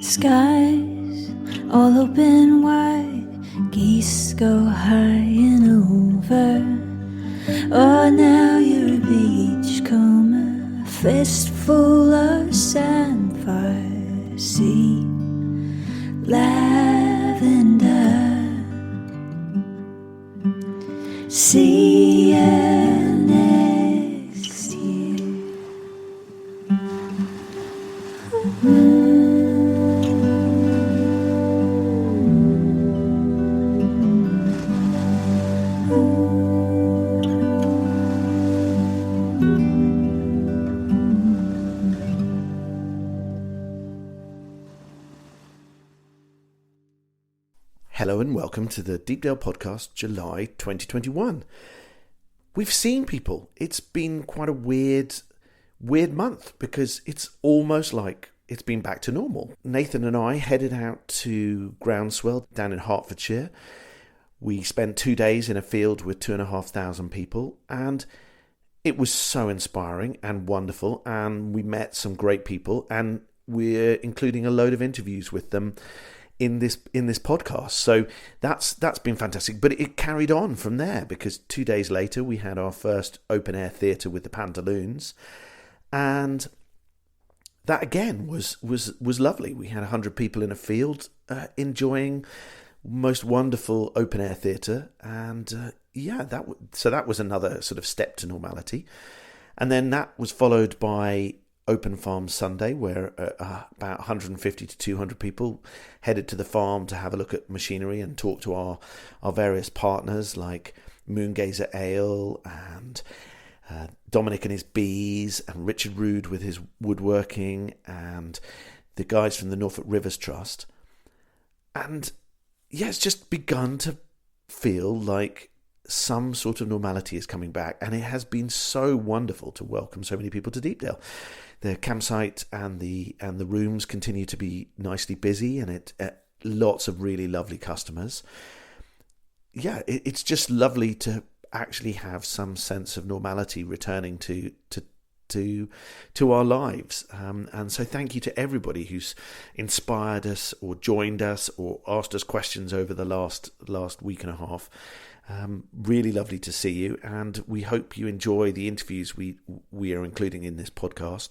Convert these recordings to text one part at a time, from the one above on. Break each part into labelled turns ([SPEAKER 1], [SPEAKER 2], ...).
[SPEAKER 1] Skies all open wide, geese go high and over. Oh, now you're a beachcomber, a fistful of sandfire, sea, lavender. See you next year.
[SPEAKER 2] Hello and welcome to the Deepdale Podcast, July 2021. We've seen people. It's been quite a weird month because it's almost like it's been back to normal. Nathan and I headed out to Groundswell down in Hertfordshire. We spent 2 days in a field with 2,500 people and it was so inspiring and wonderful, and we met some great people and we're including a load of interviews with them in this podcast. So that's been fantastic, but it carried on from there because 2 days later we had our first open air theatre with the Pantaloons, and that again was lovely. We had 100 people in a field enjoying most wonderful open air theatre, and that was another sort of step to normality. And then that was followed by Open Farm Sunday, where about 150 to 200 people headed to the farm to have a look at machinery and talk to our various partners like Moongazer Ale and Dominic and his bees and Richard Rood with his woodworking and the guys from the Norfolk Rivers Trust. And yeah, it's just begun to feel like some sort of normality is coming back, and it has been so wonderful to welcome so many people to Deepdale. The campsite and the rooms continue to be nicely busy, and it lots of really lovely customers. Yeah, it's just lovely to actually have some sense of normality returning to our lives. And so thank you to everybody who's inspired us or joined us or asked us questions over the last week and a half. Really lovely to see you, and we hope you enjoy the interviews we are including in this podcast,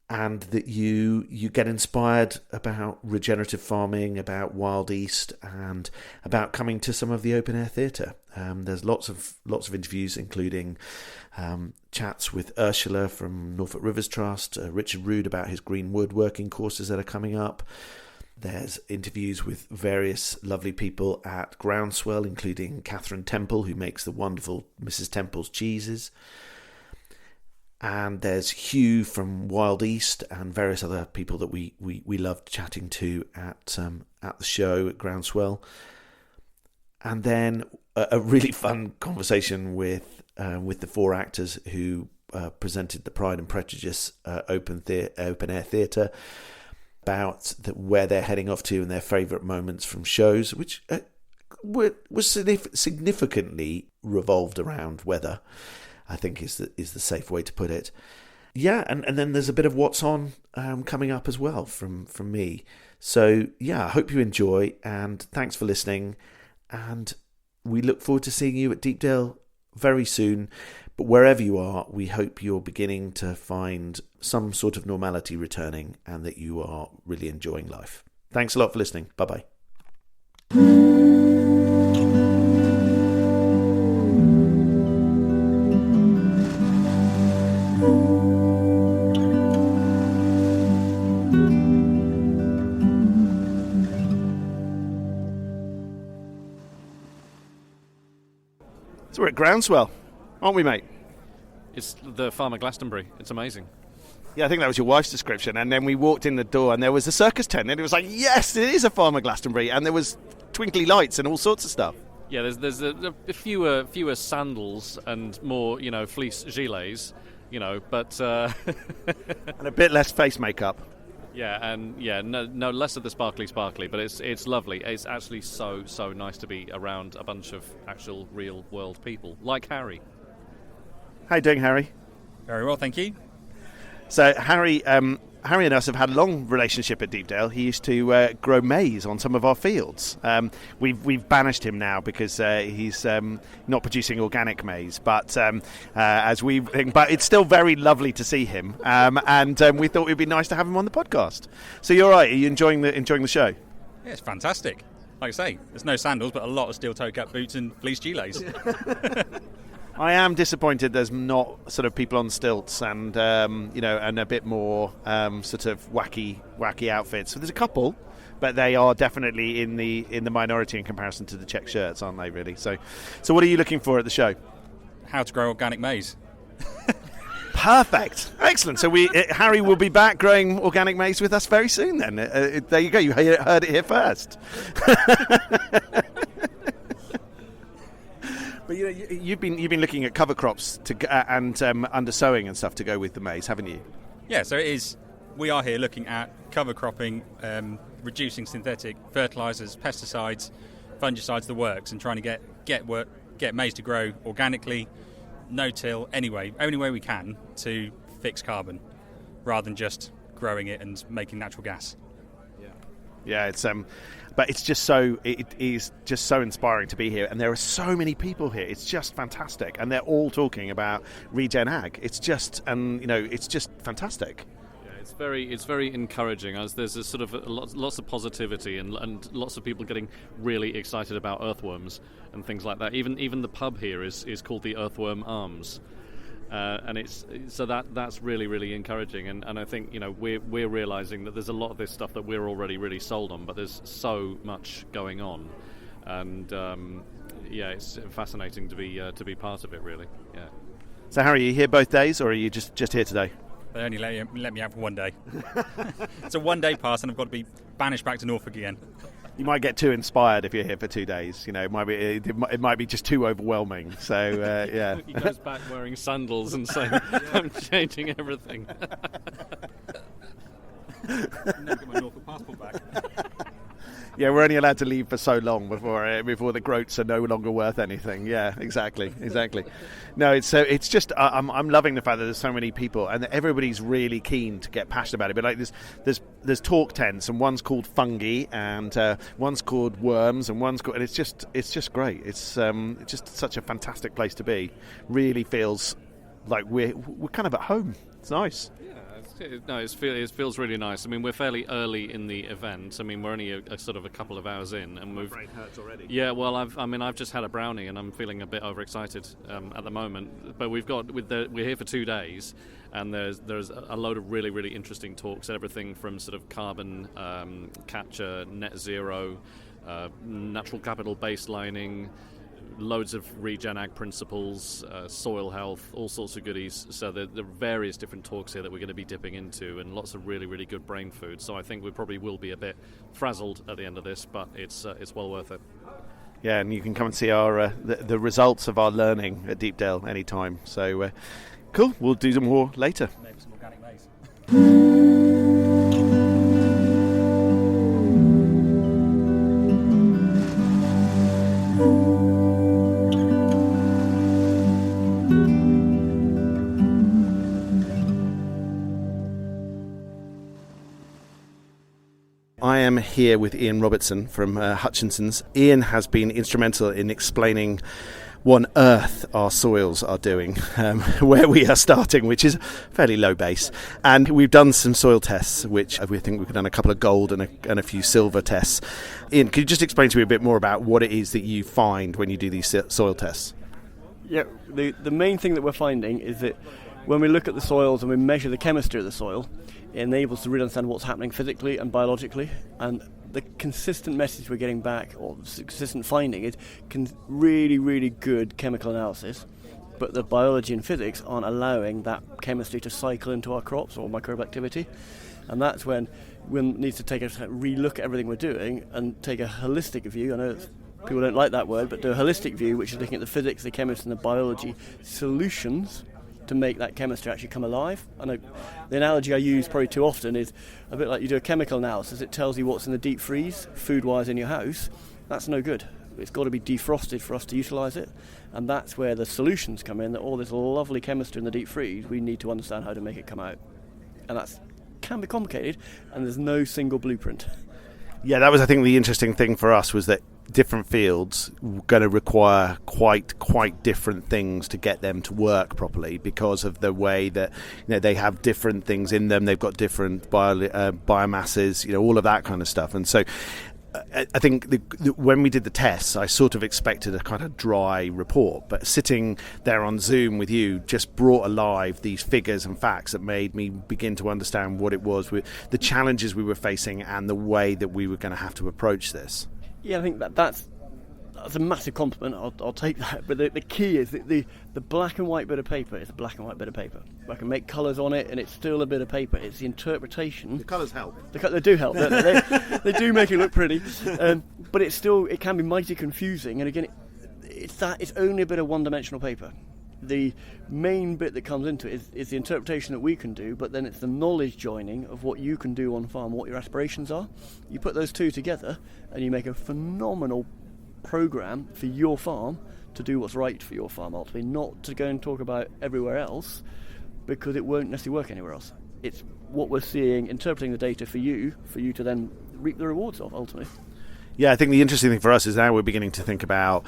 [SPEAKER 2] and that you get inspired about regenerative farming, about WildEast, and about coming to some of the open air theatre. There's lots of interviews, including chats with Ursula from Norfolk Rivers Trust, Richard Rood about his green woodworking courses that are coming up. There's interviews with various lovely people at Groundswell, including Catherine Temple, who makes the wonderful Mrs. Temple's cheeses. And there's Hugh from WildEast and various other people that we loved chatting to at the show at Groundswell. And then a really fun conversation with the four actors who presented the Pride and Prejudice open air theatre, about where they're heading off to and their favourite moments from shows, which was significantly revolved around weather, I think is the safe way to put it. Yeah, and then there's a bit of what's on coming up as well from me. So yeah, I hope you enjoy, and thanks for listening, and we look forward to seeing you at Deepdale very soon. But wherever you are, we hope you're beginning to find some sort of normality returning and that you are really enjoying life. Thanks a lot for listening. Bye-bye. So we're at Groundswell, aren't we, mate?
[SPEAKER 3] It's the Farmer Glastonbury. It's amazing.
[SPEAKER 2] Yeah, I think that was your wife's description. And then we walked in the door and there was a circus tent, and it was like, yes, it is a Farmer Glastonbury. And there was twinkly lights and all sorts of stuff.
[SPEAKER 3] Yeah, there's a fewer sandals and more, fleece gilets, but
[SPEAKER 2] and a bit less face makeup.
[SPEAKER 3] Yeah, and no less of the sparkly, but it's lovely. It's actually so nice to be around a bunch of actual real world people like Harry.
[SPEAKER 2] How you doing, Harry?
[SPEAKER 4] Very well, thank you.
[SPEAKER 2] So, Harry, Harry and us have had a long relationship at Deepdale. He used to grow maize on some of our fields. We've banished him now because he's not producing organic maize. But but it's still very lovely to see him. And we thought it'd be nice to have him on the podcast. So you're right. Are you enjoying the show?
[SPEAKER 4] Yeah, it's fantastic. Like I say, there's no sandals, but a lot of steel-toe cap boots and fleece gilets.
[SPEAKER 2] I am disappointed there's not sort of people on stilts and and a bit more sort of wacky outfits. So there's a couple, but they are definitely in the minority in comparison to the check shirts, aren't they? Really. So what are you looking for at the show?
[SPEAKER 4] How to grow organic maize.
[SPEAKER 2] Perfect, excellent. So Harry will be back growing organic maize with us very soon. Then there you go. You heard it here first. But you've been looking at cover crops and undersowing and stuff to go with the maize, haven't you?
[SPEAKER 4] Yeah, so it is. We are here looking at cover cropping, reducing synthetic fertilisers, pesticides, fungicides, the works, and trying to get maize to grow organically, no-till, only way we can to fix carbon, rather than just growing it and making natural gas.
[SPEAKER 2] Yeah, it's but it is just so inspiring to be here, and there are so many people here. It's just fantastic, and they're all talking about regen ag. It's just fantastic.
[SPEAKER 3] Yeah, it's very encouraging. As there's a sort of lots of positivity and lots of people getting really excited about earthworms and things like that. Even the pub here is called the Earthworm Arms. And that's really, really encouraging, and I think we're realising that there's a lot of this stuff that we're already really sold on, but there's so much going on, and it's fascinating to be part of it, really. Yeah.
[SPEAKER 2] So Harry, are you here both days, or are you just here today?
[SPEAKER 4] They only let me out for one day. It's a one-day pass, and I've got to be banished back to Norfolk again.
[SPEAKER 2] You might get too inspired if you're here for 2 days. It might be just too overwhelming. So yeah.
[SPEAKER 3] He goes back wearing sandals and saying, "I'm changing everything."
[SPEAKER 4] Never get my Norfolk passport back.
[SPEAKER 2] Yeah, we're only allowed to leave for so long before the groats are no longer worth anything. Yeah, exactly. No, it's just I'm loving the fact that there's so many people and that everybody's really keen to get passionate about it. But like there's talk tents, and one's called fungi, and one's called worms, and and it's just great. It's just such a fantastic place to be. Really feels like we're kind of at home. It's nice.
[SPEAKER 3] It feels really nice. I mean, we're fairly early in the event. I mean, we're only a sort of a couple of hours in, and
[SPEAKER 2] my brain hurts already.
[SPEAKER 3] Yeah, well, I've just had a brownie, and I'm feeling a bit overexcited at the moment. But we're here for 2 days, and there's a load of really, really interesting talks. Everything from sort of carbon capture, net zero, natural capital baselining, loads of regen ag principles, soil health, all sorts of goodies. So there are various different talks here that we're going to be dipping into, and lots of really, really good brain food. So I think we probably will be a bit frazzled at the end of this, but it's well worth it.
[SPEAKER 2] Yeah, and you can come and see our the results of our learning at Deepdale anytime. So cool, we'll do some more later.
[SPEAKER 4] Maybe some organic maize.
[SPEAKER 2] I am here with Ian Robertson from Hutchinson's. Ian has been instrumental in explaining what on earth our soils are doing, where we are starting, which is fairly low base. And we've done some soil tests, which we think we've done a couple of gold and a few silver tests. Ian, could you just explain to me a bit more about what it is that you find when you do these soil tests?
[SPEAKER 5] Yeah, the main thing that we're finding is that when we look at the soils and we measure the chemistry of the soil, it enables us to really understand what's happening physically and biologically. And the consistent message we're getting back, or the consistent finding, is really, really good chemical analysis, but the biology and physics aren't allowing that chemistry to cycle into our crops or microbe activity. And that's when we need to take a re-look at everything we're doing and take a holistic view. I know people don't like that word, but do a holistic view, which is looking at the physics, the chemistry and the biology solutions to make that chemistry actually come alive. I know the analogy I use probably too often is a bit like you do a chemical analysis. It tells you what's in the deep freeze, food-wise, in your house. That's no good. It's got to be defrosted for us to utilise it, and that's where the solutions come in, that all this lovely chemistry in the deep freeze, we need to understand how to make it come out. And that's can be complicated, and there's no single blueprint.
[SPEAKER 2] Yeah, that was, I think, the interesting thing for us was that different fields were going to require quite different things to get them to work properly because of the way that they have different things in them. They've got different biomasses, all of that kind of stuff. And so I think when we did the tests, I sort of expected a kind of dry report, but sitting there on Zoom with you just brought alive these figures and facts that made me begin to understand what it was, with the challenges we were facing and the way that we were going to have to approach this.
[SPEAKER 5] Yeah, I think that's a massive compliment. I'll take that. But the key is that the black and white bit of paper is a black and white bit of paper. I can make colours on it, and it's still a bit of paper. It's the interpretation.
[SPEAKER 2] The colours help.
[SPEAKER 5] They do help. They do make it look pretty, but it can be mighty confusing. And again, it's only a bit of one-dimensional paper. The main bit that comes into it is the interpretation that we can do, but then it's the knowledge joining of what you can do on farm, what your aspirations are. You put those two together, and you make a phenomenal program for your farm to do what's right for your farm ultimately, not to go and talk about everywhere else, because it won't necessarily work anywhere else. It's what we're seeing, interpreting the data for you to then reap the rewards of ultimately.
[SPEAKER 2] Yeah, I think the interesting thing for us is now we're beginning to think about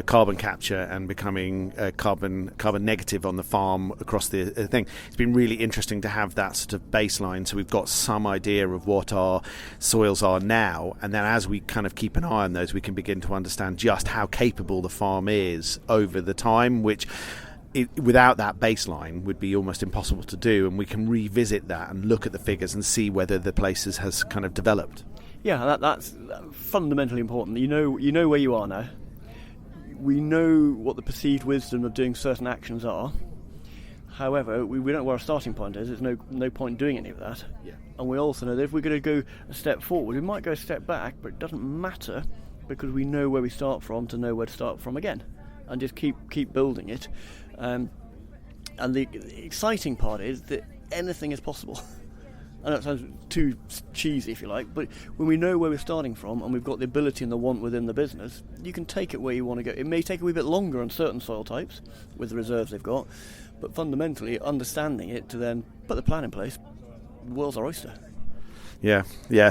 [SPEAKER 2] carbon capture and becoming carbon negative on the farm across the thing. It's been really interesting to have that sort of baseline, so we've got some idea of what our soils are now, and then as we kind of keep an eye on those, we can begin to understand just how capable the farm is over the time, which without that baseline would be almost impossible to do, and we can revisit that and look at the figures and see whether the places has kind of developed.
[SPEAKER 5] Yeah, that's fundamentally important. You know where you are now. We know what the perceived wisdom of doing certain actions are. However, we don't know where our starting point is. There's no point doing any of that.
[SPEAKER 2] Yeah.
[SPEAKER 5] And we also know that if we're going to go a step forward, we might go a step back, but it doesn't matter because we know where we start from to know where to start from again, and just keep building it. And the exciting part is that anything is possible. I know it sounds too cheesy, if you like, but when we know where we're starting from and we've got the ability and the want within the business, you can take it where you want to go. It may take a wee bit longer on certain soil types with the reserves they've got, but fundamentally understanding it to then put the plan in place, the world's our oyster.
[SPEAKER 2] Yeah,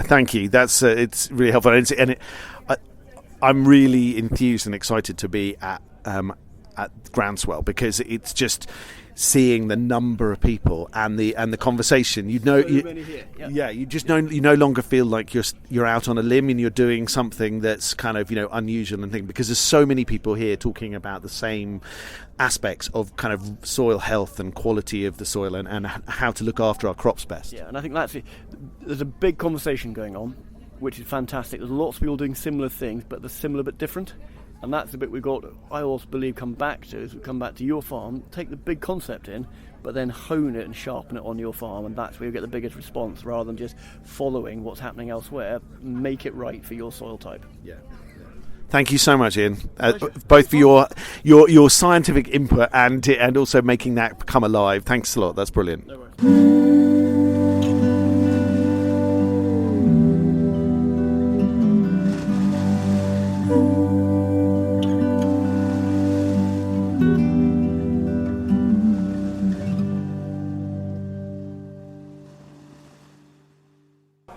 [SPEAKER 2] thank you. That's it's really helpful, I'm really enthused and excited to be at Groundswell, because it's just seeing the number of people and the conversation. You just you no longer feel like you're out on a limb and you're doing something that's kind of unusual and thing, because there's so many people here talking about the same aspects of kind of soil health and quality of the soil and how to look after our crops best.
[SPEAKER 5] Yeah, and I think that's it. There's a big conversation going on, which is fantastic. There's lots of people doing similar things, but they're similar but different. And that's the bit I always believe, come back to your farm, take the big concept in, but then hone it and sharpen it on your farm, and that's where you get the biggest response, rather than just following what's happening elsewhere. Make it right for your soil type.
[SPEAKER 2] Yeah. Thank you so much, Ian, both for your scientific input and also making that come alive. Thanks a lot. That's brilliant.
[SPEAKER 5] No worries.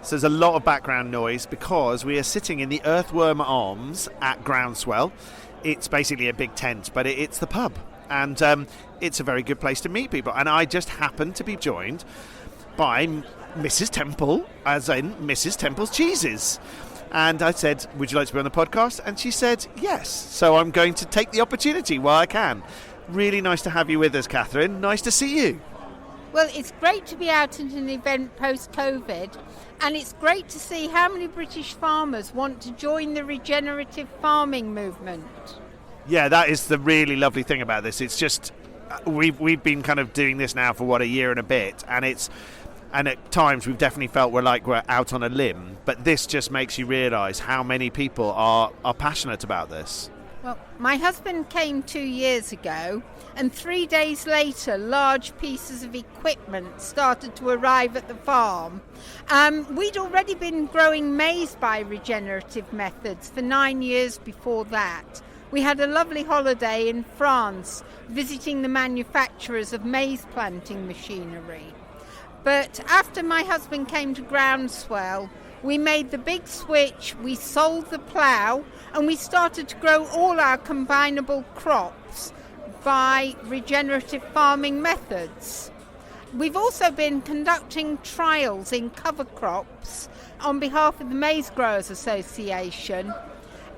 [SPEAKER 2] So there's a lot of background noise because we are sitting in the Earthworm Arms at Groundswell. It's basically a big tent, but it's the pub, and it's a very good place to meet people. And I just happened to be joined by Mrs. Temple, as in Mrs. Temple's Cheeses. And I said, would you like to be on the podcast? And she said, yes. So I'm going to take the opportunity while I can. Really nice to have you with us, Catherine. Nice to see you.
[SPEAKER 6] Well, it's great to be out at an event post-COVID, and it's great to see how many British farmers want to join the regenerative farming movement.
[SPEAKER 2] Yeah, that is the really lovely thing about this. It's just, we've been kind of doing this now for, a year and a bit, and at times we've definitely felt we're out on a limb, but this just makes you realise how many people are passionate about this.
[SPEAKER 6] Well, my husband came 2 years ago, and 3 days later, large pieces of equipment started to arrive at the farm. We'd already been growing maize by regenerative methods for 9 years before that. We had a lovely holiday in France, visiting the manufacturers of maize planting machinery. But after my husband came to Groundswell, we made the big switch, we sold the plough, and we started to grow all our combinable crops by regenerative farming methods. We've also been conducting trials in cover crops on behalf of the Maize Growers Association,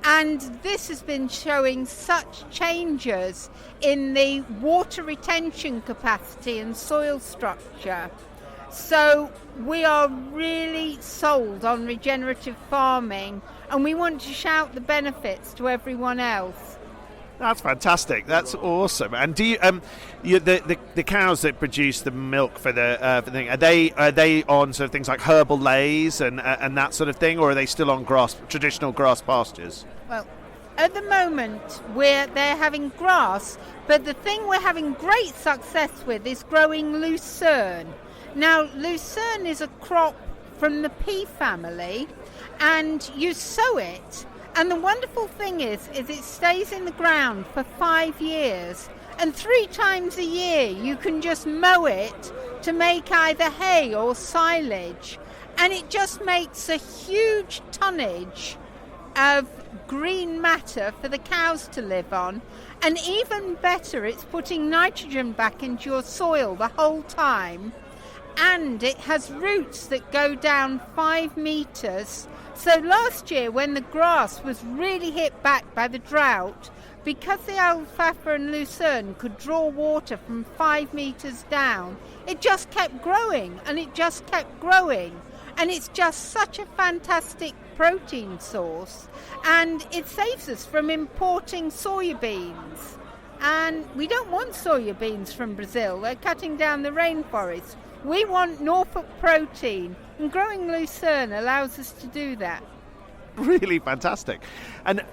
[SPEAKER 6] and this has been showing such changes in the water retention capacity and soil structure. So we are really sold on regenerative farming, and we want to shout the benefits to everyone else.
[SPEAKER 2] That's fantastic. That's awesome. And do you, the cows that produce the milk for the thing, are they on sort of things like herbal lays and that sort of thing, or are they still on traditional grass pastures?
[SPEAKER 6] Well, at the moment they're having grass, but the thing we're having great success with is growing lucerne. Now, lucerne is a crop from the pea family, and you sow it. And the wonderful thing is it stays in the ground for 5 years, and 3 times a year you can just mow it to make either hay or silage, and it just makes a huge tonnage of green matter for the cows to live on. And even better, it's putting nitrogen back into your soil the whole time, and it has roots that go down 5 metres. So last year, when the grass was really hit back by the drought, because the alfalfa and lucerne could draw water from 5 metres down, it just kept growing, and it just kept growing. And it's just such a fantastic protein source, and it saves us from importing soya beans. And we don't want soya beans from Brazil. They're cutting down the rainforest. We want Norfolk protein, and growing lucerne allows us to do that.
[SPEAKER 2] Really fantastic. And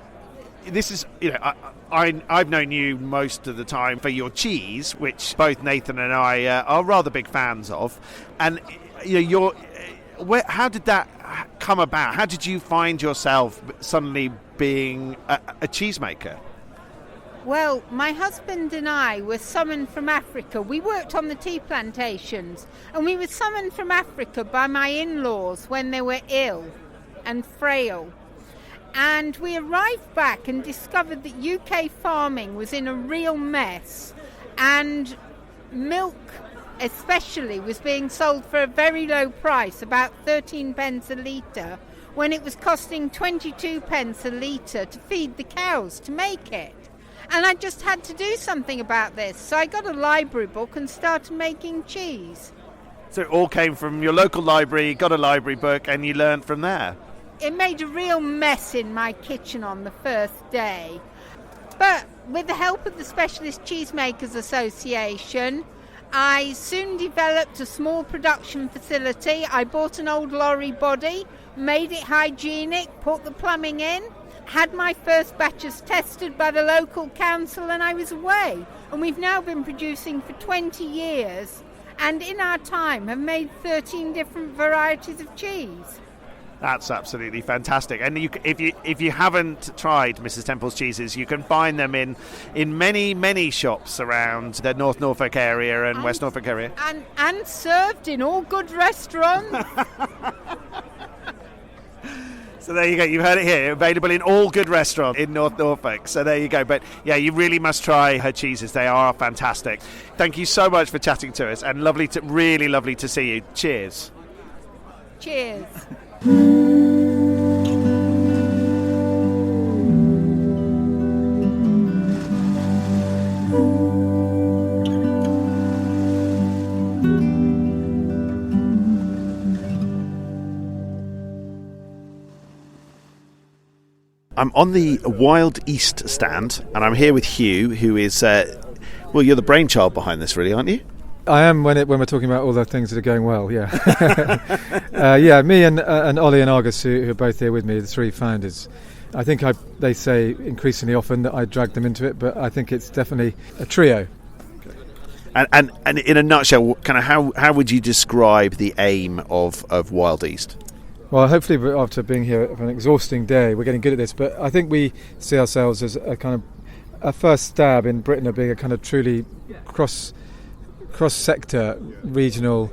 [SPEAKER 2] this is, I've known you most of the time for your cheese, which both Nathan and I are rather big fans of. And how did that come about? How did you find yourself suddenly being a cheesemaker?
[SPEAKER 6] Well, my husband and I were summoned from Africa. We worked on the tea plantations, and we were summoned from Africa by my in-laws when they were ill and frail. And we arrived back and discovered that UK farming was in a real mess, and milk especially was being sold for a very low price, about 13 pence a litre, when it was costing 22 pence a litre to feed the cows to make it. And I just had to do something about this. So I got a library book and started making cheese.
[SPEAKER 2] So it all came from your local library, got a library book, and you learned from there?
[SPEAKER 6] It made a real mess in my kitchen on the first day. But with the help of the Specialist Cheesemakers Association, I soon developed a small production facility. I bought an old lorry body, made it hygienic, put the plumbing in, had my first batches tested by the local council, and I was away. And we've now been producing for 20 years, and in our time have made 13 different varieties of cheese.
[SPEAKER 2] That's absolutely fantastic. And if you haven't tried Mrs. Temple's cheeses, you can find them in many shops around the North Norfolk area and West Norfolk area.
[SPEAKER 6] And served in all good restaurants.
[SPEAKER 2] So there you go. You've heard it here. Available in all good restaurants in North Norfolk. So there you go. But yeah, you really must try her cheeses. They are fantastic. Thank you so much for chatting to us, and really lovely to see you. Cheers.
[SPEAKER 6] Cheers.
[SPEAKER 2] I'm on the WildEast stand, and I'm here with Hugh, who is, you're the brainchild behind this, really, aren't you?
[SPEAKER 7] I am when we're talking about all the things that are going well, yeah. Me and Ollie and Argus, who are both here with me, the 3 founders. I think they say increasingly often that I drag them into it, but I think it's definitely a trio.
[SPEAKER 2] And in a nutshell, kind of how would you describe the aim of WildEast?
[SPEAKER 7] Well, hopefully after being here for an exhausting day, we're getting good at this, but I think we see ourselves as a kind of a first stab in Britain of being a kind of truly cross-sector regional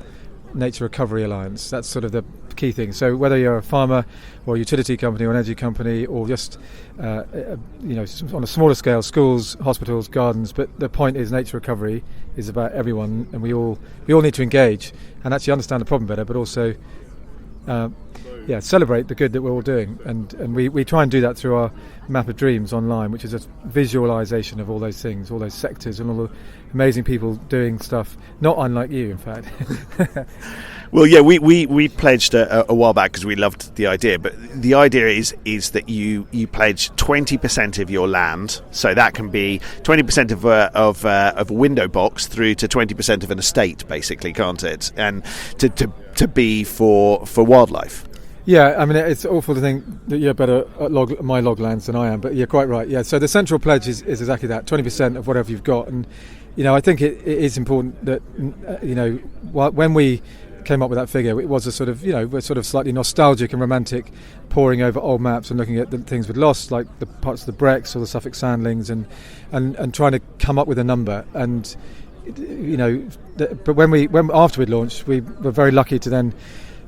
[SPEAKER 7] Nature Recovery Alliance. That's sort of the key thing. So whether you're a farmer or a utility company or an energy company or just on a smaller scale, schools, hospitals, gardens, but the point is nature recovery is about everyone, and we all need to engage and actually understand the problem better, but also celebrate the good that we're all doing, and we try and do that through our map of dreams online, which is a visualization of all those things, all those sectors, and all the amazing people doing stuff not unlike you, in fact.
[SPEAKER 2] Well, yeah, we pledged a while back because we loved the idea, but the idea is that you pledge 20% of your land, so that can be 20% of a window box through to 20% of an estate, basically, can't it? And to be for wildlife.
[SPEAKER 7] Yeah, I mean, it's awful to think that you're better at my loglands than I am, but you're quite right. Yeah, so the central pledge is exactly that, 20% of whatever you've got. And, I think it is important that, when we came up with that figure, it was a sort of, we're sort of slightly nostalgic and romantic, poring over old maps and looking at the things we'd lost, like the parts of the Brecks or the Suffolk Sandlings, and trying to come up with a number. And, but when after we'd launched, we were very lucky to then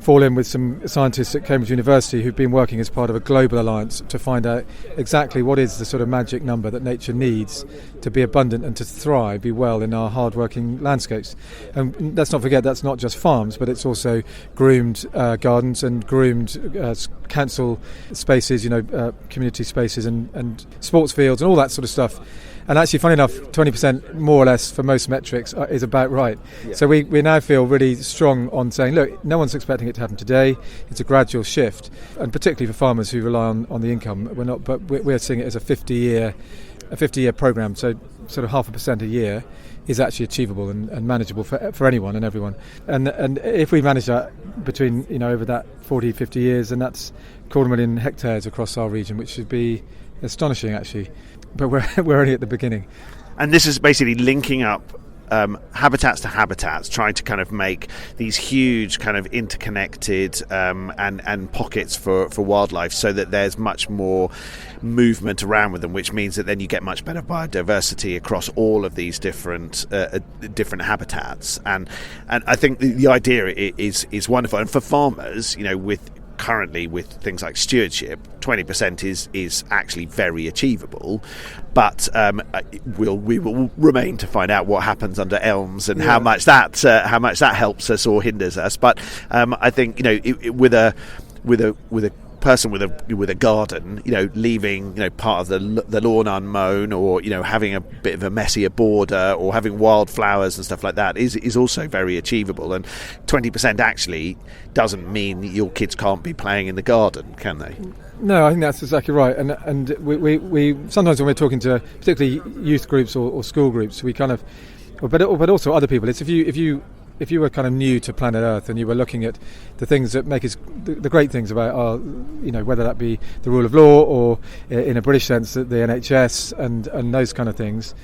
[SPEAKER 7] fall in with some scientists at Cambridge University who've been working as part of a global alliance to find out exactly what is the sort of magic number that nature needs to be abundant and to thrive, be well in our hard-working landscapes. And let's not forget, that's not just farms, but it's also groomed gardens and groomed council spaces, community spaces and sports fields and all that sort of stuff. And actually, funny enough, 20% more or less for most metrics is about right. Yeah. So we now feel really strong on saying, look, no one's expecting it to happen today. It's a gradual shift, and particularly for farmers who rely on the income. We're seeing it as a 50-year program. So sort of 0.5% a year is actually achievable and manageable for anyone and everyone. And if we manage that between over that 40, 50 years, then that's 250,000 hectares across our region, which would be astonishing actually. But we're only at the beginning.
[SPEAKER 2] And this is basically linking up habitats to habitats, trying to kind of make these huge kind of interconnected and pockets for wildlife, so that there's much more movement around with them, which means that then you get much better biodiversity across all of these different habitats. And I think the idea is wonderful. And for farmers, currently with things like stewardship, 20% is actually very achievable, but we will remain to find out what happens under elms and how much that helps us or hinders us. But I think with a person with a garden, leaving part of the lawn unmown, or having a bit of a messier border, or having wildflowers and stuff like that is also very achievable. And 20% actually doesn't mean your kids can't be playing in the garden, can they?
[SPEAKER 7] No, I think that's exactly right. And we sometimes when we're talking to particularly youth groups or school groups, we kind of, but also other people, it's if you were kind of new to planet Earth and you were looking at the things that make us, the great things about our, whether that be the rule of law or in a British sense the NHS and those kind of things,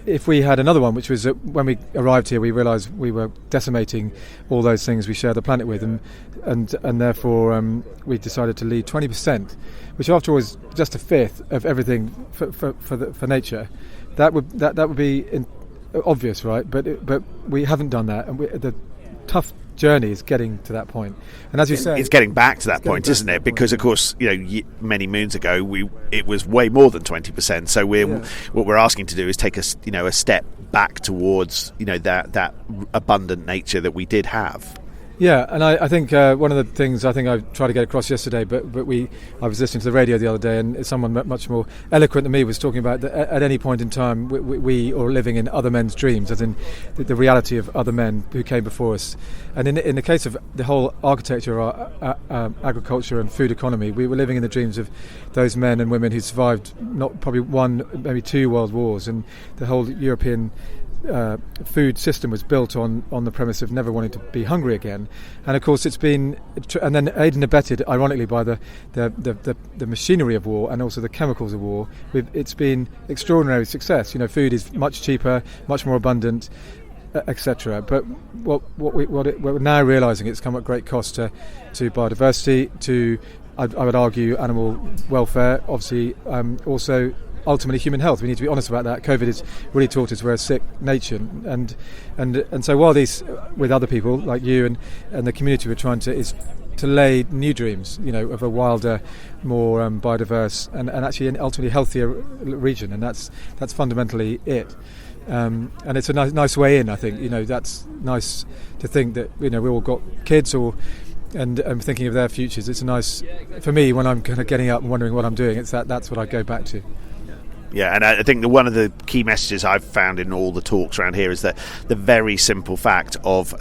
[SPEAKER 7] if we had another one, which was that when we arrived here we realised we were decimating all those things we share the planet with, and therefore we decided to leave 20%, which after all is just a fifth of everything for nature. That would be obvious, right? But we haven't done that, and the tough journey is getting to that point. And as you say,
[SPEAKER 2] it's getting back to that point, isn't it? Because of course, many moons ago it was way more than 20%. So what we're asking to do is take a step back towards that abundant nature that we did have.
[SPEAKER 7] Yeah, and I think one of the things I tried to get across yesterday, but I was listening to the radio the other day, and someone much more eloquent than me was talking about that at any point in time we are living in other men's dreams, as in the reality of other men who came before us. And in the case of the whole architecture of our agriculture and food economy, we were living in the dreams of those men and women who survived not probably one, maybe two world wars, and the whole European food system was built on the premise of never wanting to be hungry again. And of course it's been and then aided and abetted ironically by the machinery of war and also the chemicals of war. It's been extraordinary success. Food is much cheaper, much more abundant, etc. But what we're now realising, it's come at great cost to biodiversity, to I would argue animal welfare, obviously also ultimately human health. We need to be honest about that. COVID has really taught us we're a sick nation, and so WildEast, with other people like you and the community, we're trying to lay new dreams, of a wilder, more biodiverse and actually an ultimately healthier region, and that's fundamentally it. And it's a nice way in, I think. That's nice to think that we all got kids and thinking of their futures. It's a nice, for me, when I'm kind of getting up and wondering what I'm doing, that's what I go back to.
[SPEAKER 2] Yeah, and I think that one of the key messages I've found in all the talks around here is that the very simple fact of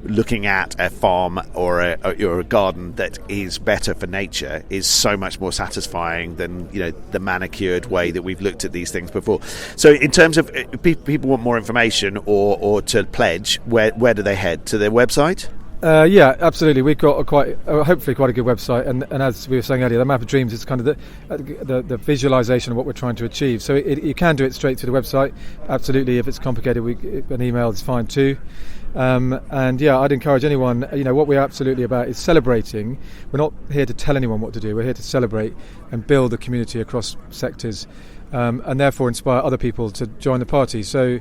[SPEAKER 2] looking at a farm or a garden that is better for nature is so much more satisfying than the manicured way that we've looked at these things before. So in terms of people want more information or to pledge, where do they head? To their website?
[SPEAKER 7] Yeah, absolutely. We've got hopefully quite a good website, and as we were saying earlier, the map of dreams is kind of the visualisation of what we're trying to achieve. So you can do it straight through the website. Absolutely, if it's complicated, an email is fine too. And yeah, I'd encourage anyone. What we're absolutely about is celebrating. We're not here to tell anyone what to do. We're here to celebrate and build a community across sectors, and therefore inspire other people to join the party. So.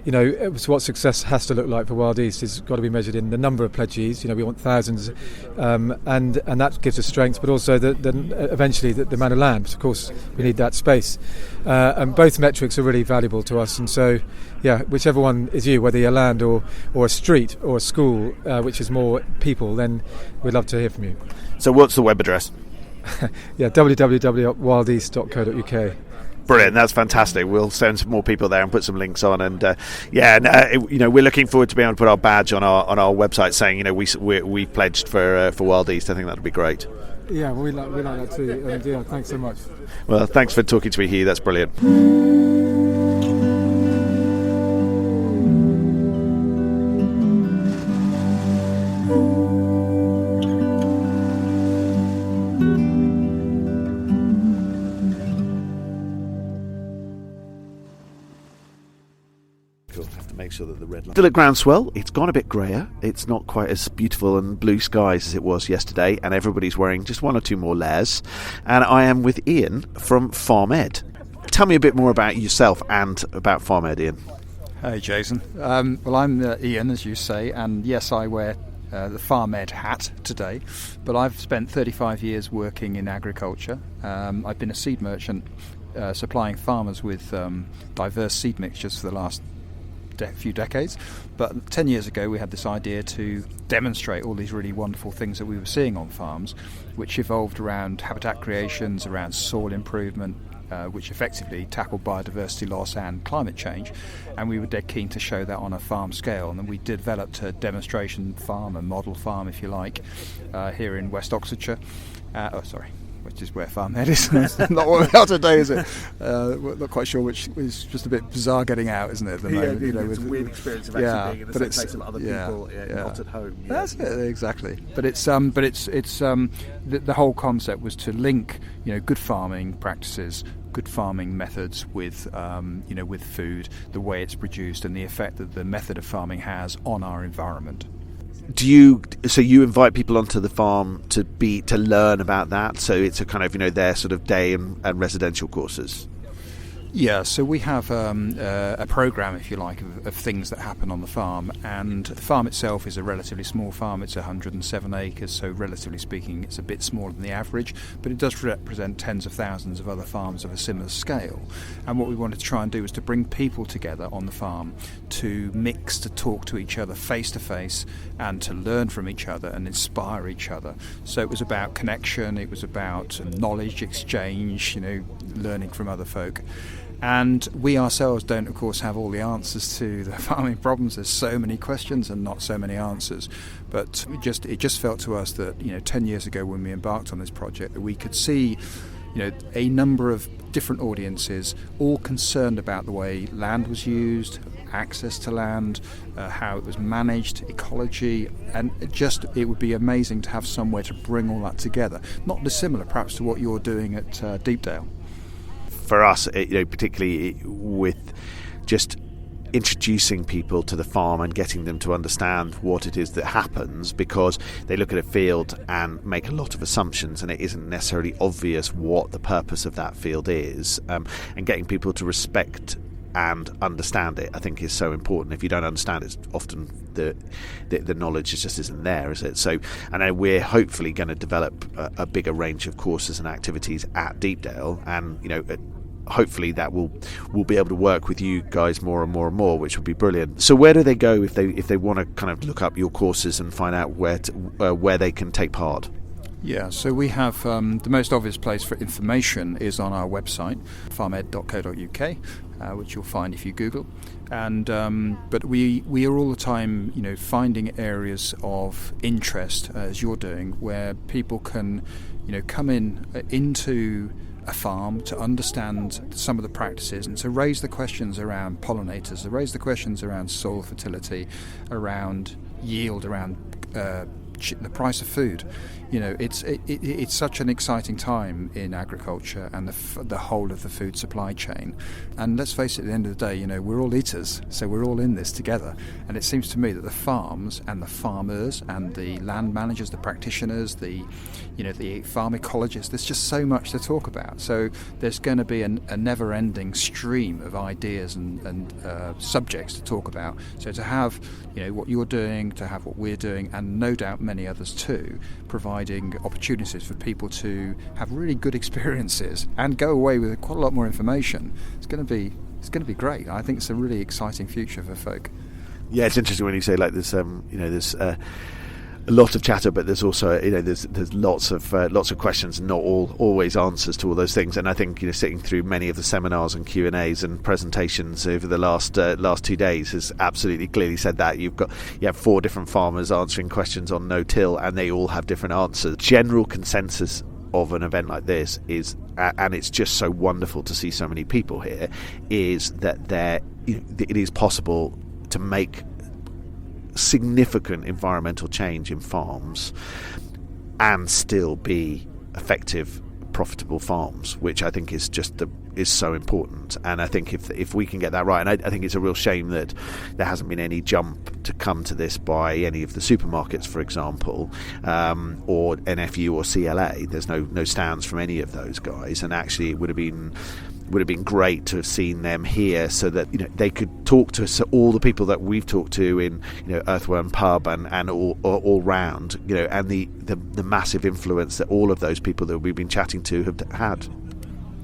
[SPEAKER 7] What success has to look like for WildEast has got to be measured in the number of pledgees. We want thousands, and that gives us strength, but also eventually the amount of land. Of course, we need that space, and both metrics are really valuable to us. And so, yeah, whichever one is you, whether you're land or a street or a school, which is more people, then we'd love to hear from you.
[SPEAKER 2] So, what's the web address?
[SPEAKER 7] Yeah, www.wildeast.co.uk.
[SPEAKER 2] Brilliant, that's fantastic. We'll send some more people there and put some links on, and we're looking forward to being able to put our badge on our website saying we pledged for WildEast. I think that'd be great.
[SPEAKER 7] Yeah, well, we like that too. And yeah, thanks so much.
[SPEAKER 2] Well, thanks for talking to me, Hugh. That's brilliant. Still at Groundswell, it's gone a bit grayer. It's not quite as beautiful and blue skies as it was yesterday, and everybody's wearing just one or two more layers. And I am with Ian from Farm Ed. Tell me a bit more about yourself and about Farm Ed, Ian.
[SPEAKER 8] Hey, Jason. Well, I'm Ian, as you say, and yes, I wear the Farm Ed hat today, but I've spent 35 years working in agriculture. I've been a seed merchant supplying farmers with diverse seed mixtures for the last few decades, but 10 years ago we had this idea to demonstrate all these really wonderful things that we were seeing on farms, which evolved around habitat creations, around soil improvement, which effectively tackled biodiversity loss and climate change, and we were dead keen to show that on a farm scale. And then we developed a demonstration farm, a model farm if you like, here in West Oxfordshire, which is where Farm Ed is. Not what we are today, is it? We're not quite sure, which is just a bit bizarre getting out, isn't it, at the moment?
[SPEAKER 2] It's a weird experience of actually being in the same place of other people, not at home. Yeah.
[SPEAKER 8] That's it, exactly. But the whole concept was to link, good farming practices, good farming methods with with food, the way it's produced, and the effect that the method of farming has on our environment.
[SPEAKER 2] So you invite people onto the farm to learn about that? So it's a kind of their sort of day and residential courses.
[SPEAKER 8] Yeah, so we have a program, if you like, of things that happen on the farm, and the farm itself is a relatively small farm. It's 107 acres, so relatively speaking it's a bit smaller than the average, but it does represent tens of thousands of other farms of a similar scale. And what we wanted to try and do was to bring people together on the farm to mix, to talk to each other face to face, and to learn from each other and inspire each other. So it was about connection, it was about knowledge exchange, learning from other folk. And we ourselves don't, of course, have all the answers to the farming problems. There's so many questions and not so many answers. But it just felt to us that 10 years ago when we embarked on this project, that we could see a number of different audiences all concerned about the way land was used, access to land, how it was managed, ecology, and it would be amazing to have somewhere to bring all that together. Not dissimilar perhaps to what you're doing at Deepdale.
[SPEAKER 2] For us, particularly with just introducing people to the farm and getting them to understand what it is that happens, because they look at a field and make a lot of assumptions and it isn't necessarily obvious what the purpose of that field is, and getting people to respect and understand it, I think, is so important. If you don't understand it, often the knowledge just isn't there, is it? So I know we're hopefully going to develop a bigger range of courses and activities at Deepdale, and hopefully that will be able to work with you guys more and more and more, which would be brilliant. So where do they go if they want to kind of look up your courses and find out where they can take part?
[SPEAKER 8] Yeah, so we have the most obvious place for information is on our website, farmed.co.uk, which you'll find if you Google. And but we are all the time, finding areas of interest, as you're doing, where people can, come into a farm to understand some of the practices and to raise the questions around pollinators, to raise the questions around soil fertility, around yield, around the price of food. It's such an exciting time in agriculture and the whole of the food supply chain. And let's face it, at the end of the day, we're all eaters, so we're all in this together. And it seems to me that the farms and the farmers and the land managers, the practitioners, the farm ecologists, there's just so much to talk about. So there's going to be a never-ending stream of ideas and subjects to talk about. So to have what you're doing, to have what we're doing, and no doubt many others too, providing opportunities for people to have really good experiences and go away with quite a lot more information. It's going to be great. I think it's a really exciting future for folk.
[SPEAKER 2] Yeah, it's interesting when you say like there's there's a lot of chatter, but there's also there's lots of questions and not always answers to all those things. And I think sitting through many of the seminars and Q&As and presentations over the last 2 days has absolutely clearly said that you have 4 different farmers answering questions on no-till, and they all have different answers. General consensus of an event like this is, and it's just so wonderful to see so many people here, is that it is possible to make significant environmental change in farms and still be effective, profitable farms, which I think is so important. And I think if we can get that right, and I think it's a real shame that there hasn't been any jump to come to this by any of the supermarkets, for example, or NFU or CLA. There's no stands from any of those guys, and actually it would have been great to have seen them here, so that they could talk to all the people that we've talked to in Earthworm Pub and all round, and the massive influence that all of those people that we've been chatting to have had.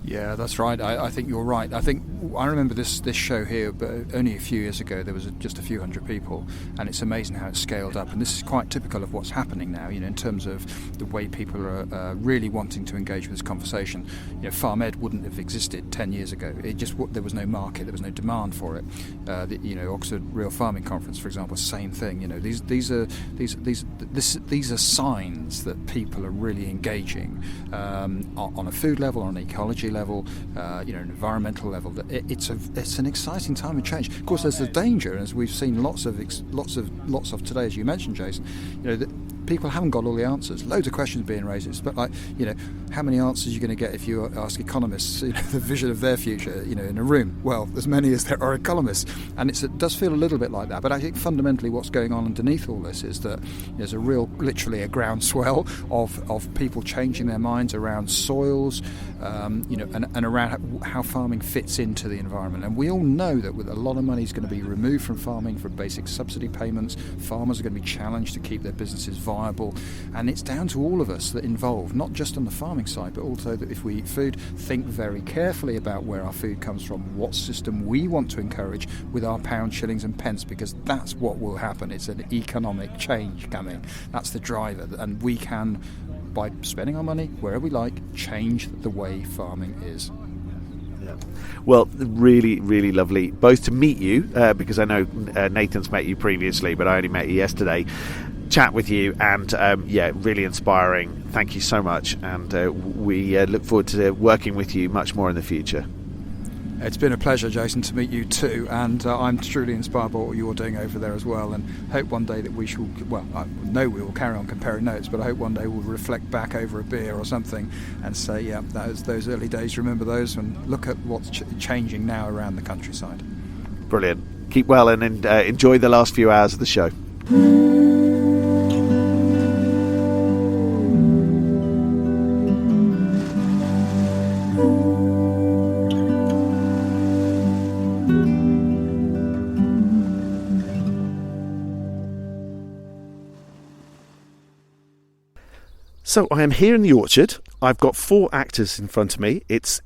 [SPEAKER 8] Yeah, that's right. I think you're right. I remember this show here, but only a few years ago there was just a few hundred people, and it's amazing how it's scaled up. And this is quite typical of what's happening now, in terms of the way people are really wanting to engage with this conversation. Farm Ed wouldn't have existed 10 years ago. There was no market, there was no demand for it. The Oxford Real Farming Conference, for example, same thing. These are signs that people are really engaging on a food level, on an ecology level, an environmental level. It's an exciting time of change. Of course, there's the danger, as we've seen lots of today, as you mentioned, Jason. That people haven't got all the answers. Loads of questions being raised. It's like, how many answers are you going to get if you ask economists the vision of their future, in a room? Well, as many as there are economists, and it does feel a little bit like that. But I think fundamentally, what's going on underneath all this is that there's literally a groundswell of people changing their minds around soils, and around how farming fits into the environment. And we all know that with a lot of money is going to be removed from farming for basic subsidy payments. Farmers are going to be challenged to keep their businesses viable, and it's down to all of us that involved, not just on the farming side, but also that if we eat food, think very carefully about where our food comes from, what system we want to encourage with our pounds, shillings and pence, because that's what will happen. It's an economic change coming. That's the driver, and we can, by spending our money wherever we like, change the way farming is.
[SPEAKER 2] Yeah. Well, really, really lovely both to meet you, because I know Nathan's met you previously, but I only met you yesterday. Chat with you, and really inspiring. Thank you so much, and we look forward to working with you much more in the future.
[SPEAKER 8] It's been a pleasure, Jason, to meet you too, and I'm truly inspired by what you're doing over there as well, and hope one day that we shall, I know we will carry on comparing notes, but I hope one day we'll reflect back over a beer or something and say, yeah, those early days, remember those, and look at what's changing now around the countryside.
[SPEAKER 2] Brilliant. Keep well and enjoy the last few hours of the show. So I am here in the orchard. I've got 4 actors in front of me. It's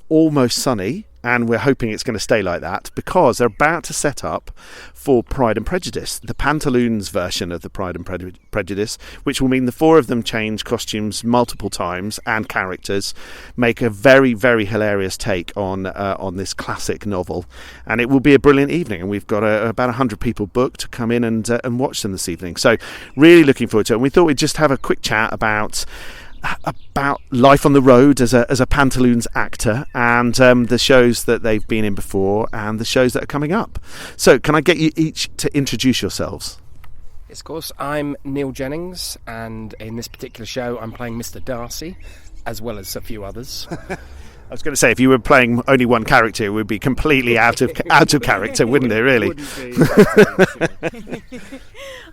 [SPEAKER 2] almost sunny, and we're hoping it's going to stay like that because they're about to set up for Pride and Prejudice, the Pantaloons version of the Pride and Prejudice, which will mean the 4 of them change costumes multiple times and characters, make a very, very hilarious take on this classic novel, and it will be a brilliant evening. And we've got about 100 people booked to come in and watch them this evening. So really looking forward to it. And we thought we'd just have a quick chat about life on the road as a Pantaloons actor, and the shows that they've been in before and the shows that are coming up. So can I get you each to introduce yourselves?
[SPEAKER 9] Yes, of course. I'm Neil Jennings, and in this particular show I'm playing Mr. Darcy, as well as a few others.
[SPEAKER 2] I was going to say, if you were playing only one character, it would be completely out of character, wouldn't it, really?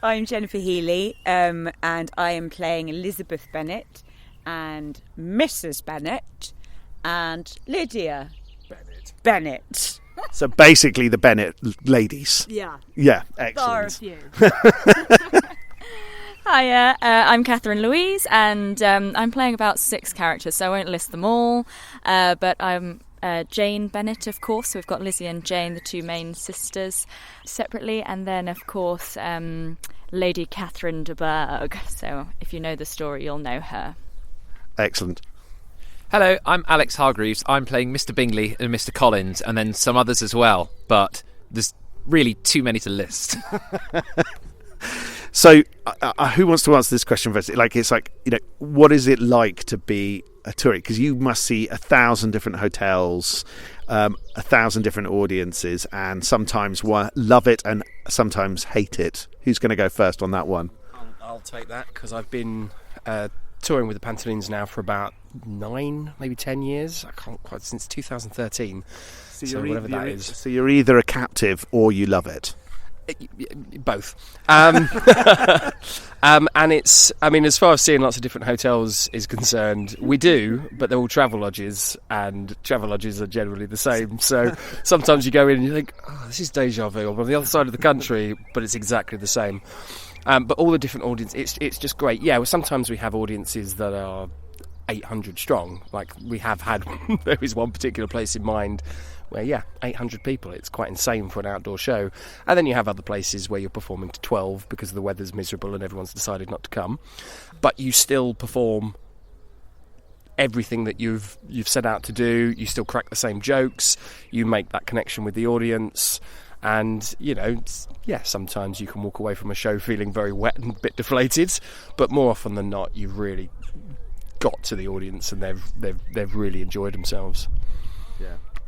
[SPEAKER 10] I'm Jennifer Healy, and I am playing Elizabeth Bennet and Mrs. Bennet and Lydia Bennet.
[SPEAKER 2] So basically the Bennet ladies.
[SPEAKER 10] Yeah.
[SPEAKER 2] Yeah,
[SPEAKER 10] Bar a
[SPEAKER 2] excellent.
[SPEAKER 10] few.
[SPEAKER 11] Hiya, I'm Catherine Louise, and I'm playing about 6 characters, so I won't list them all, but I'm Jane Bennet, of course. We've got Lizzie and Jane, the 2 main sisters, separately, and then, of course, Lady Catherine de Bourgh. So if you know the story, you'll know her.
[SPEAKER 2] Excellent.
[SPEAKER 12] Hello, I'm Alex Hargreaves. I'm playing Mr. Bingley and Mr. Collins, and then some others as well, but there's really too many to list.
[SPEAKER 2] So, who wants to answer this question first? What is it like to be a tourist? Because you must see 1,000 different hotels, 1,000 different audiences, and sometimes love it and sometimes hate it. Who's going to go first on that one?
[SPEAKER 9] I'll take that, because I've been touring with the Pantaloons now for about 9, maybe 10 years. I can't quite, since 2013. So whatever that is.
[SPEAKER 2] So you're either a captive or you love it.
[SPEAKER 9] Both. And it's, as far as seeing lots of different hotels is concerned, we do, but they're all travel lodges, and travel lodges are generally the same. So sometimes you go in and you think, oh, this is deja vu. I'm on the other side of the country, but it's exactly the same. But all the different audiences, it's just great. Yeah, well, sometimes we have audiences that are 800 strong. Like we have had, there is one particular place in mind where, 800 people. It's quite insane for an outdoor show. And then you have other places where you're performing to 12 because the weather's miserable and everyone's decided not to come. But you still perform everything that you've set out to do. You still crack the same jokes. You make that connection with the audience. And, sometimes you can walk away from a show feeling very wet and a bit deflated. But more often than not, you've really got to the audience and they've really enjoyed themselves.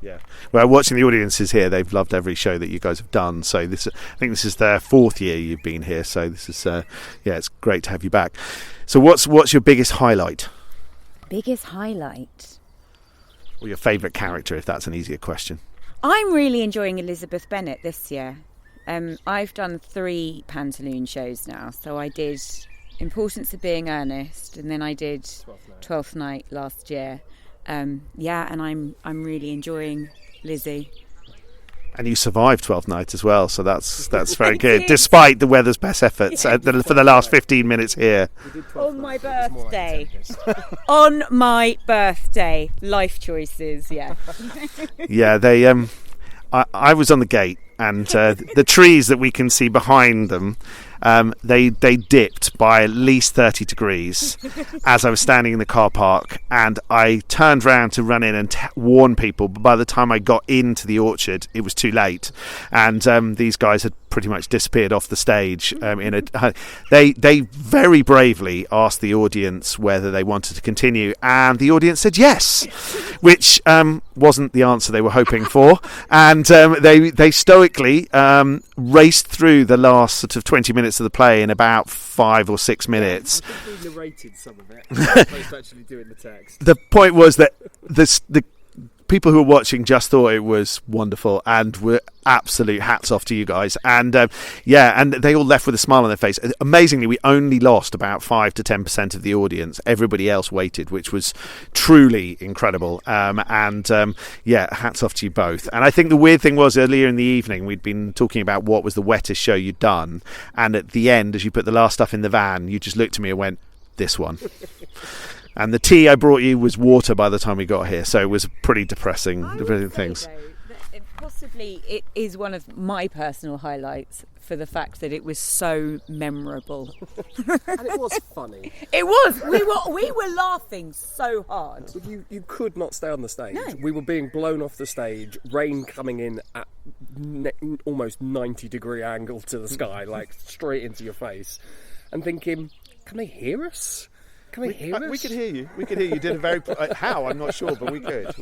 [SPEAKER 2] Yeah. Well, watching the audiences here, they've loved every show that you guys have done. So I think this is their 4th year you've been here. So this is, it's great to have you back. So what's your biggest highlight?
[SPEAKER 10] Biggest highlight?
[SPEAKER 2] Or your favourite character, if that's an easier question.
[SPEAKER 10] I'm really enjoying Elizabeth Bennet this year. I've done 3 Pantaloon shows now. So I did Importance of Being Earnest, and then I did Twelfth Night last year. And I'm really enjoying Lizzie.
[SPEAKER 2] And you survived 12th Night as well, so that's very good, despite the weather's best efforts for the last 15 minutes here.
[SPEAKER 10] On my birthday. On my birthday. Life choices, yeah.
[SPEAKER 2] Yeah, they. I was on the gate, and the trees that we can see behind them, they dipped by at least 30 degrees as I was standing in the car park, and I turned round to run in and warn people, but by the time I got into the orchard it was too late, and these guys had pretty much disappeared off the stage. They very bravely asked the audience whether they wanted to continue, and the audience said yes, which wasn't the answer they were hoping for, and they stoically raced through the last sort of 20 minutes of the play in about 5 or 6 minutes.
[SPEAKER 5] I think we narrated some of it as opposed to actually doing the text.
[SPEAKER 2] The point was that the people who were watching just thought it was wonderful and were absolute hats off to you guys. And and they all left with a smile on their face. Amazingly, we only lost about 5 to 10% of the audience. Everybody else waited, which was truly incredible. Hats off to you both. And I think the weird thing was, earlier in the evening, we'd been talking about what was the wettest show you'd done. And at the end, as you put the last stuff in the van, you just looked at me and went, this one. And the tea I brought you was water by the time we got here, so it was pretty depressing. Things.
[SPEAKER 10] Possibly it is one of my personal highlights for the fact that it was so memorable.
[SPEAKER 13] And it was funny.
[SPEAKER 10] It was. We were laughing so hard.
[SPEAKER 13] You could not stay on the stage.
[SPEAKER 10] No.
[SPEAKER 13] We were being blown off the stage, rain coming in at almost 90-degree angle to the sky, like straight into your face, and thinking, can they hear us? Can they hear us?
[SPEAKER 2] We could hear you. We could hear you. Did a very how? I'm not sure, but we could.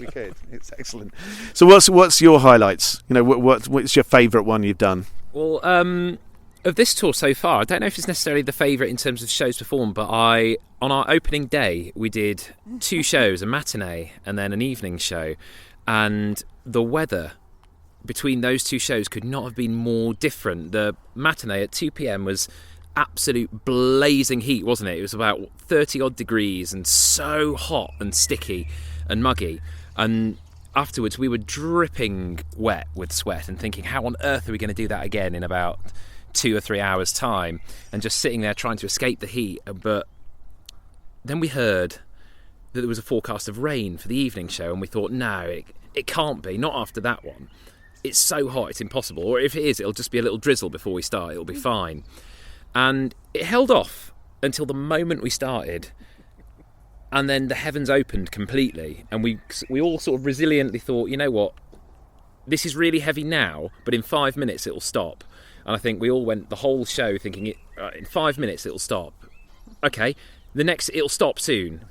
[SPEAKER 2] It's excellent. So what's your highlights? You know, what's your favourite one you've done?
[SPEAKER 12] Well, of this tour so far, I don't know if it's necessarily the favourite in terms of shows performed, but on our opening day we did 2 shows, a matinee and then an evening show, and the weather between those 2 shows could not have been more different. The matinee at 2 p.m. was absolute blazing heat, wasn't it? It was about 30 odd degrees and so hot and sticky and muggy, and afterwards we were dripping wet with sweat and thinking, how on earth are we going to do that again in about 2 or 3 hours time, and just sitting there trying to escape the heat. But then we heard that there was a forecast of rain for the evening show, and we thought, no, it can't be, not after that one. It's so hot, it's impossible. Or if it is, it'll just be a little drizzle before we start, it'll be fine. And it held off until the moment we started, and then the heavens opened completely, and we all sort of resiliently thought, you know what, this is really heavy now, but in 5 minutes it'll stop. And I think we all went the whole show thinking, in 5 minutes it'll stop. Okay, it'll stop soon.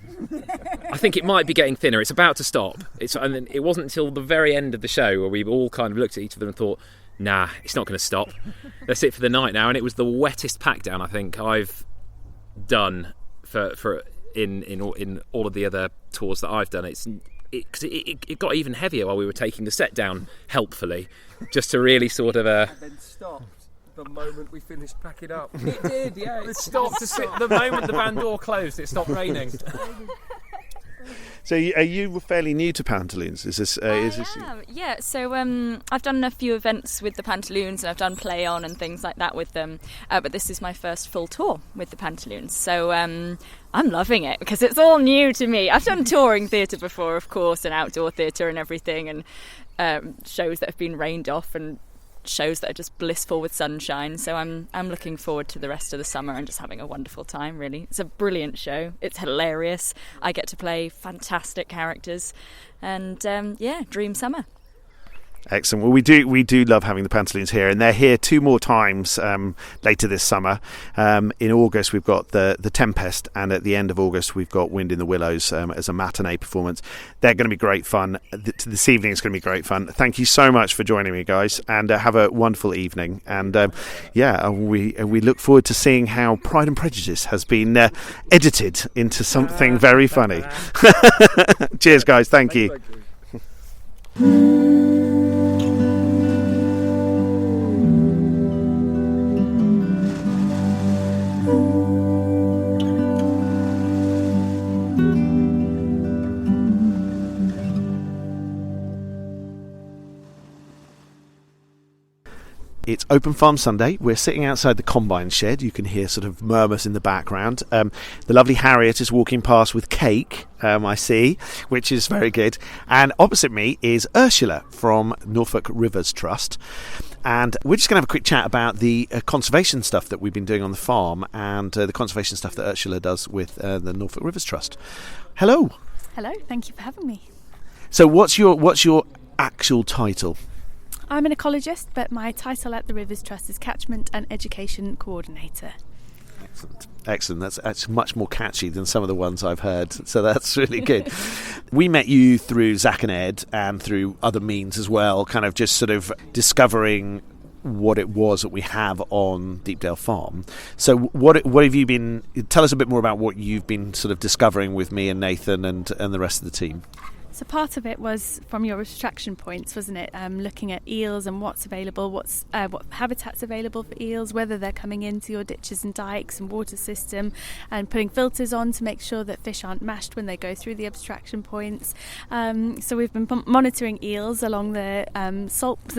[SPEAKER 12] I think it might be getting thinner. It's about to stop. And then it wasn't until the very end of the show where we all kind of looked at each other and thought, nah, it's not going to stop. That's it for the night now. And it was the wettest pack down I think I've done for in all of the other tours that I've done. It got even heavier while we were taking the set down, helpfully, just to really sort of
[SPEAKER 13] and then stopped the moment we finished packing up.
[SPEAKER 12] It did, yeah. It stopped the moment the van door closed. It stopped raining.
[SPEAKER 2] So are you fairly new to Pantaloons?
[SPEAKER 11] Yeah. So I've done a few events with the Pantaloons, and I've done play on and things like that with them. But this is my first full tour with the Pantaloons. So I'm loving it because it's all new to me. I've done touring theatre before, of course, and outdoor theatre and everything, and shows that have been rained off and shows that are just blissful with sunshine. So I'm looking forward to the rest of the summer and just having a wonderful time, really. It's a brilliant show. It's hilarious. I get to play fantastic characters, and dream summer.
[SPEAKER 2] Excellent. Well, we do love having the Pantaloons here, and they're here 2 more times later this summer. In August we've got the Tempest, and at the end of August we've got Wind in the Willows as a matinee performance. They're going to be great fun. This evening is going to be great fun. Thank you so much for joining me, guys, and have a wonderful evening. And we look forward to seeing how Pride and Prejudice has been edited into something very funny. Cheers, guys. Thank you. It's Open Farm Sunday. We're sitting outside the combine shed. You can hear sort of murmurs in the background. The lovely Harriet is walking past with cake, I see, which is very good. And opposite me is Ursula from Norfolk Rivers Trust. And we're just going to have a quick chat about the conservation stuff that we've been doing on the farm, and the conservation stuff that Ursula does with the Norfolk Rivers Trust. Hello.
[SPEAKER 14] Hello, thank you for having me.
[SPEAKER 2] So what's your actual title?
[SPEAKER 14] I'm an ecologist, but my title at the Rivers Trust is Catchment and Education Coordinator.
[SPEAKER 2] Excellent. That's much more catchy than some of the ones I've heard, so that's really good. We met you through Zach and Ed and through other means as well, kind of just sort of discovering what it was that we have on Deepdale Farm. So what have you been... Tell us a bit more about what you've been sort of discovering with me and Nathan and the rest of the team.
[SPEAKER 14] So part of it was from your extraction points, wasn't it? Looking at eels and what's available, what habitat's available for eels, whether they're coming into your ditches and dikes and water system, and putting filters on to make sure that fish aren't mashed when they go through the abstraction points. So we've been monitoring eels along the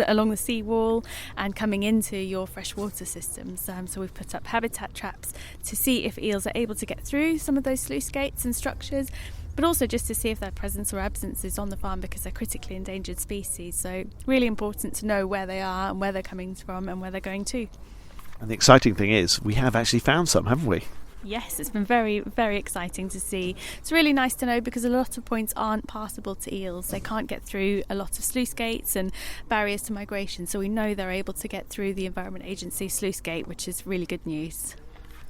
[SPEAKER 14] along the seawall and coming into your freshwater systems. So we've put up habitat traps to see if eels are able to get through some of those sluice gates and structures, but also just to see if their presence or absence is on the farm, because they're critically endangered species. So really important to know where they are and where they're coming from and where they're going to.
[SPEAKER 2] And the exciting thing is we have actually found some, haven't we?
[SPEAKER 14] Yes, it's been very, very exciting to see. It's really nice to know because a lot of points aren't passable to eels. They can't get through a lot of sluice gates and barriers to migration, so we know they're able to get through the Environment Agency sluice gate, which is really good news.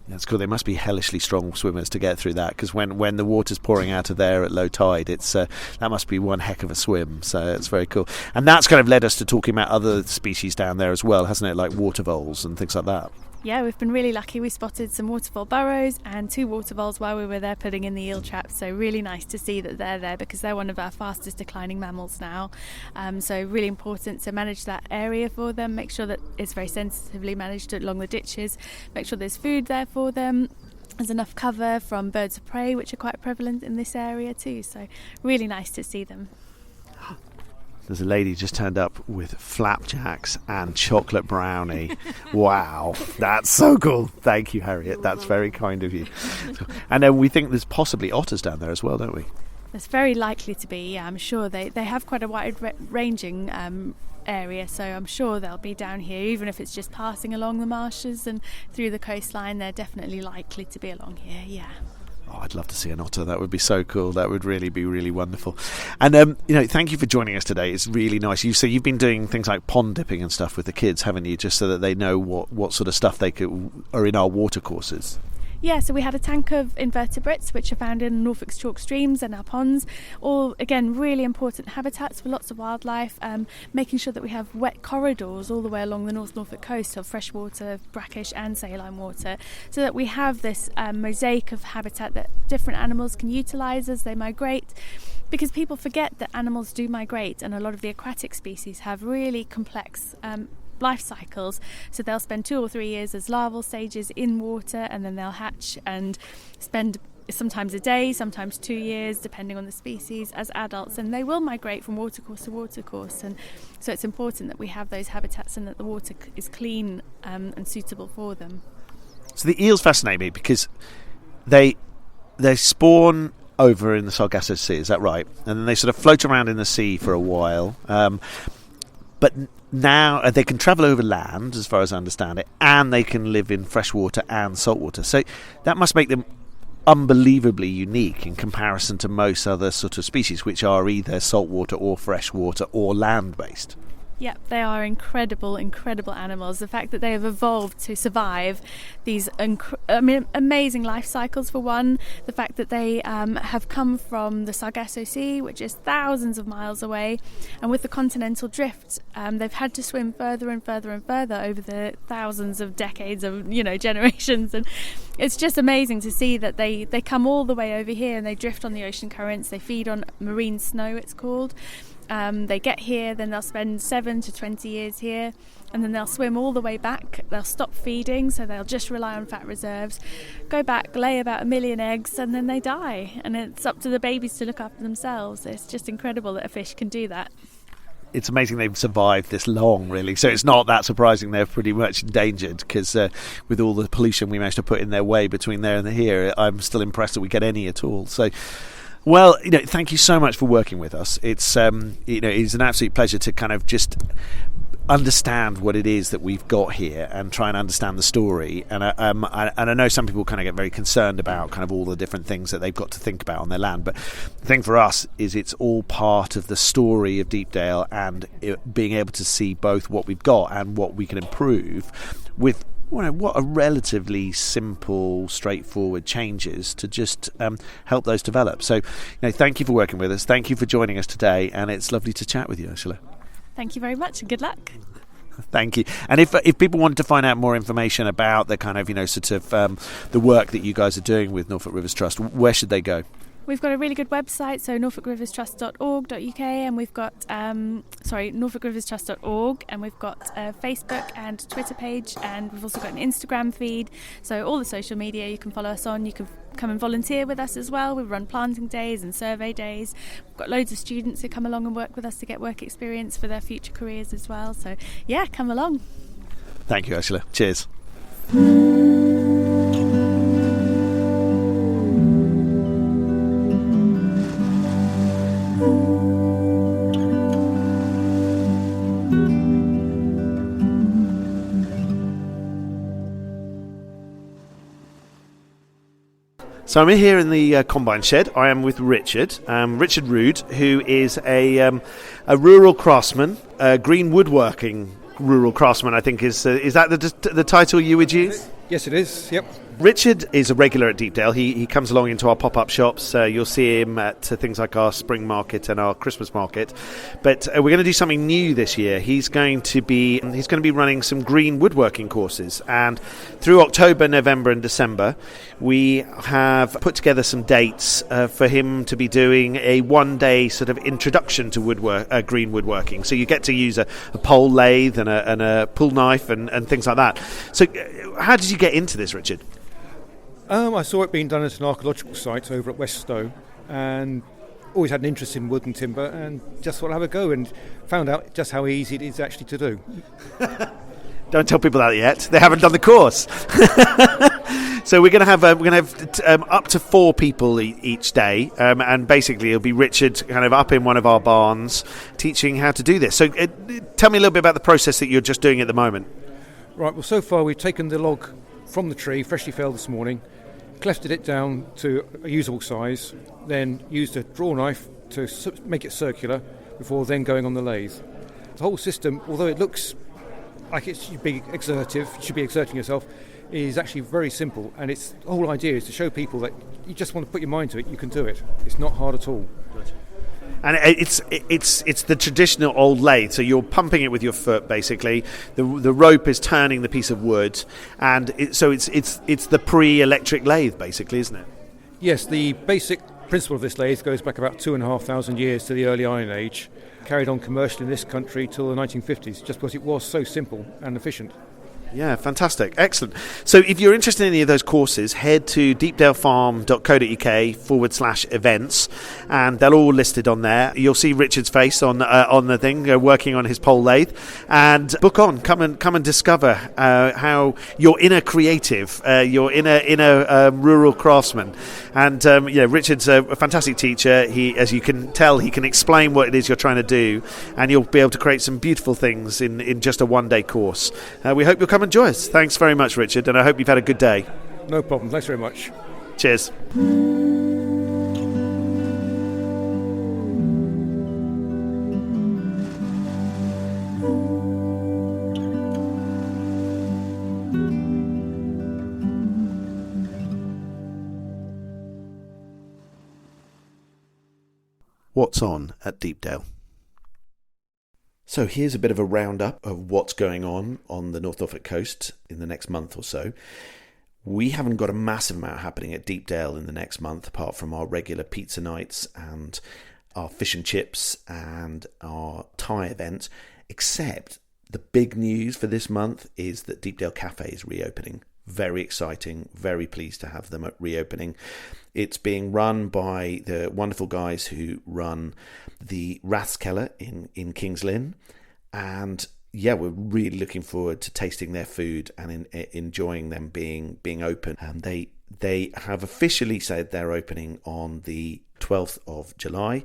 [SPEAKER 2] That's cool. They must be hellishly strong swimmers to get through that, because when the water's pouring out of there at low tide, it's that must be one heck of a swim. So it's very cool. And that's kind of led us to talking about other species down there as well, hasn't it? Like water voles and things like that.
[SPEAKER 14] Yeah, we've been really lucky. We spotted some watervole burrows and 2 water voles while we were there putting in the eel traps. So really nice to see that they're there, because they're one of our fastest declining mammals now. So really important to manage that area for them, make sure that it's very sensitively managed along the ditches, make sure there's food there for them. There's enough cover from birds of prey, which are quite prevalent in this area too. So really nice to see them.
[SPEAKER 2] There's a lady just turned up with flapjacks and chocolate brownie. Wow, that's so cool. Thank you, Harriet. That's very kind of you. And we think there's possibly otters down there as well, don't we?
[SPEAKER 14] There's very likely to be, yeah, I'm sure. They have quite a wide ranging area, so I'm sure they'll be down here, even if it's just passing along the marshes and through the coastline. They're definitely likely to be along here, yeah.
[SPEAKER 2] Oh, I'd love to see an otter. That would be so cool. That would really be really wonderful. And thank you for joining us today. It's really nice. You've been doing things like pond dipping and stuff with the kids, haven't you? Just so that they know what sort of stuff are in our water courses.
[SPEAKER 14] Yeah, so we had a tank of invertebrates which are found in Norfolk's chalk streams and our ponds. All, again, really important habitats for lots of wildlife, making sure that we have wet corridors all the way along the North Norfolk coast of freshwater, brackish and saline water, so that we have this mosaic of habitat that different animals can utilise as they migrate. Because people forget that animals do migrate, and a lot of the aquatic species have really complex life cycles, so they'll spend 2 or 3 years as larval stages in water, and then they'll hatch and spend sometimes a day, sometimes 2 years, depending on the species, as adults, and they will migrate from watercourse to watercourse. And so it's important that we have those habitats and that the water is clean and suitable for them.
[SPEAKER 2] So the eels fascinate me because they spawn over in the Sargasso Sea, is that right? And then they sort of float around in the sea for a while, but now they can travel over land, as far as I understand it, and they can live in freshwater and saltwater. So that must make them unbelievably unique in comparison to most other sort of species, which are either saltwater or freshwater or land-based.
[SPEAKER 14] Yep, they are incredible animals. The fact that they have evolved to survive these amazing life cycles, for one. The fact that they have come from the Sargasso Sea, which is thousands of miles away, and with the continental drift, they've had to swim further and further and further over the thousands of decades of generations. And it's just amazing to see that they come all the way over here and they drift on the ocean currents. They feed on marine snow, it's called. They get here, then they'll spend 7 to 20 years here, and then they'll swim all the way back. They'll stop feeding, so they'll just rely on fat reserves, go back, lay about 1 million eggs, and then they die, and it's up to the babies to look after themselves. It's just incredible that a fish can do that.
[SPEAKER 2] It's amazing they've survived this long, really. So it's not that surprising they're pretty much endangered, because with all the pollution we managed to put in their way between there and here, I'm still impressed that we get any at all. So, well, thank you so much for working with us. It's it's an absolute pleasure to kind of just understand what it is that we've got here and try and understand the story. And I know some people kind of get very concerned about kind of all the different things that they've got to think about on their land, but the thing for us is it's all part of the story of Deepdale, and being able to see both what we've got and what we can improve with what are relatively simple, straightforward changes to just help those develop. So, thank you for working with us. Thank you for joining us today, and it's lovely to chat with you, Ursula.
[SPEAKER 14] Thank you very much, and good luck.
[SPEAKER 2] Thank you. And if people wanted to find out more information about the kind of the work that you guys are doing with Norfolk Rivers Trust, where should they go?
[SPEAKER 14] We've got a really good website, so norfolkriverstrust.org.uk, and we've got norfolkriverstrust.org, and we've got a Facebook and Twitter page, and we've also got an Instagram feed. So all the social media you can follow us on. You can come and volunteer with us as well. We run planting days and survey days. We've got loads of students who come along and work with us to get work experience for their future careers as well. So yeah, come along.
[SPEAKER 2] Thank you, Ursula. Cheers. So I'm here in the combine shed. I am with Richard Rood, who is a rural craftsman, green woodworking rural craftsman. I think is that the title you would use?
[SPEAKER 15] Yes, it is. Yep.
[SPEAKER 2] Richard is a regular at Deepdale. He comes along into our pop-up shops. You'll see him at things like our spring market and our Christmas market. But we're going to do something new this year. He's going to be running some green woodworking courses. And through October, November and December, we have put together some dates for him to be doing a one-day sort of introduction to green woodworking. So you get to use a pole lathe and a pull knife and things like that. So how did you get into this, Richard?
[SPEAKER 15] I saw it being done at an archaeological site over at West Stowe, and always had an interest in wood and timber, and just thought I'd have a go, and found out just how easy it is actually to do.
[SPEAKER 2] Don't tell people that yet. They haven't done the course. So we're going to have up to 4 people each day, and basically it'll be Richard kind of up in one of our barns teaching how to do this. So tell me a little bit about the process that you're just doing at the moment.
[SPEAKER 15] Right. Well, so far we've taken the log from the tree, freshly felled this morning, clefted it down to a usable size, then used a draw knife to make it circular before then going on the lathe. The whole system, although it looks like it should be exertive, you should be exerting yourself, is actually very simple, and the whole idea is to show people that you just want to put your mind to it, you can do it. It's not hard at all.
[SPEAKER 2] And it's the traditional old lathe, so you're pumping it with your foot basically. The rope is turning the piece of wood, and it's the pre-electric lathe basically, isn't it?
[SPEAKER 15] Yes, the basic principle of this lathe goes back about 2,500 years to the early Iron Age, carried on commercially in this country till the 1950s, just because it was so simple and efficient.
[SPEAKER 2] Yeah, fantastic. Excellent. So if you're interested in any of those courses, head to deepdalefarm.co.uk/events, and they're all listed on there. You'll see Richard's face on the thing, working on his pole lathe, and book on. Come and discover how your inner creative, your inner rural craftsman. And Richard's a fantastic teacher. He, as you can tell, he can explain what it is you're trying to do, and you'll be able to create some beautiful things in just a one-day course. We hope you'll come and join us. Thanks very much, Richard, and I hope you've had a good day.
[SPEAKER 15] No problem. Thanks very much.
[SPEAKER 2] Cheers. What's on at Deepdale? So here's a bit of a roundup of what's going on the North Norfolk coast in the next month or so. We haven't got a massive amount happening at Deepdale in the next month, apart from our regular pizza nights and our fish and chips and our Thai event, except the big news for this month is that Deepdale Cafe is reopening. Very exciting, very pleased to have them at reopening. It's being run by the wonderful guys who run the Rathskeller in King's Lynn, and yeah, we're really looking forward to tasting their food and enjoying them being open. And they have officially said they're opening on the 12th of July.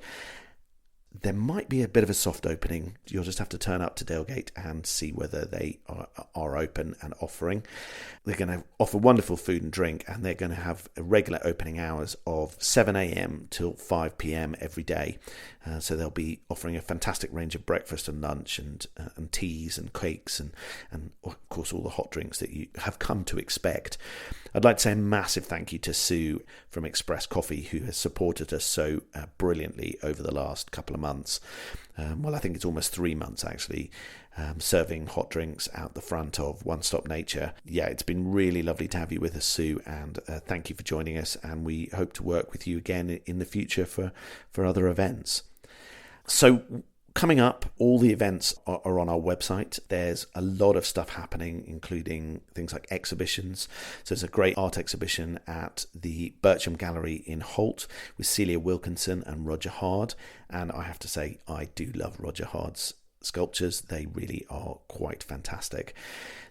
[SPEAKER 2] There might be a bit of a soft opening. You'll just have to turn up to Dalegate and see whether they are open and offering. They're going to offer wonderful food and drink, and they're going to have regular opening hours of 7 a.m. till 5 p.m. every day. So they'll be offering a fantastic range of breakfast and lunch and teas and cakes and of course all the hot drinks that you have come to expect. I'd like to say a massive thank you to Sue from Express Coffee, who has supported us so brilliantly over the last couple of of months. Well, I think it's almost 3 months actually, serving hot drinks out the front of One Stop Nature. Yeah, it's been really lovely to have you with us, Sue, and thank you for joining us, and we hope to work with you again in the future for other events. So coming up, all the events are on our website. There's a lot of stuff happening, including things like exhibitions. So there's a great art exhibition at the Bircham Gallery in Holt with Celia Wilkinson and Roger Hard. And I have to say, I do love Roger Hard's sculptures. They really are quite fantastic.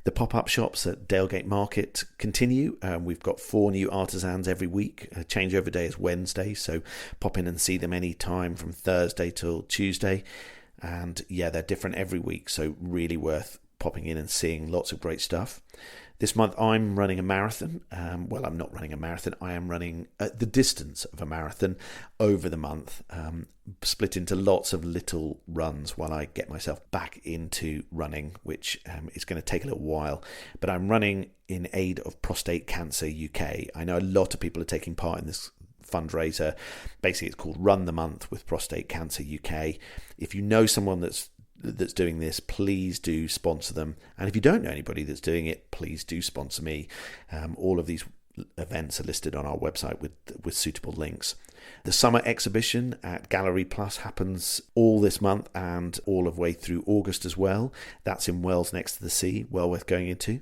[SPEAKER 2] The pop-up shops at Dalegate Market continue. We've got 4 new artisans every week. Changeover day is Wednesday, so pop in and see them any time from Thursday till Tuesday. And yeah, they're different every week, so really worth popping in and seeing. Lots of great stuff. This month I'm running a marathon. Well, I'm not running a marathon. I am running the distance of a marathon over the month, split into lots of little runs while I get myself back into running, which is going to take a little while. But I'm running in aid of Prostate Cancer UK. I know a lot of people are taking part in this fundraiser. Basically, it's called Run the Month with Prostate Cancer UK. If you know someone that's doing this, please do sponsor them. And if you don't know anybody that's doing it, please do sponsor me. All of these events are listed on our website with suitable links. The summer exhibition at Gallery Plus happens all this month and all of the way through August as well. That's in Wells next to the sea, well worth going into.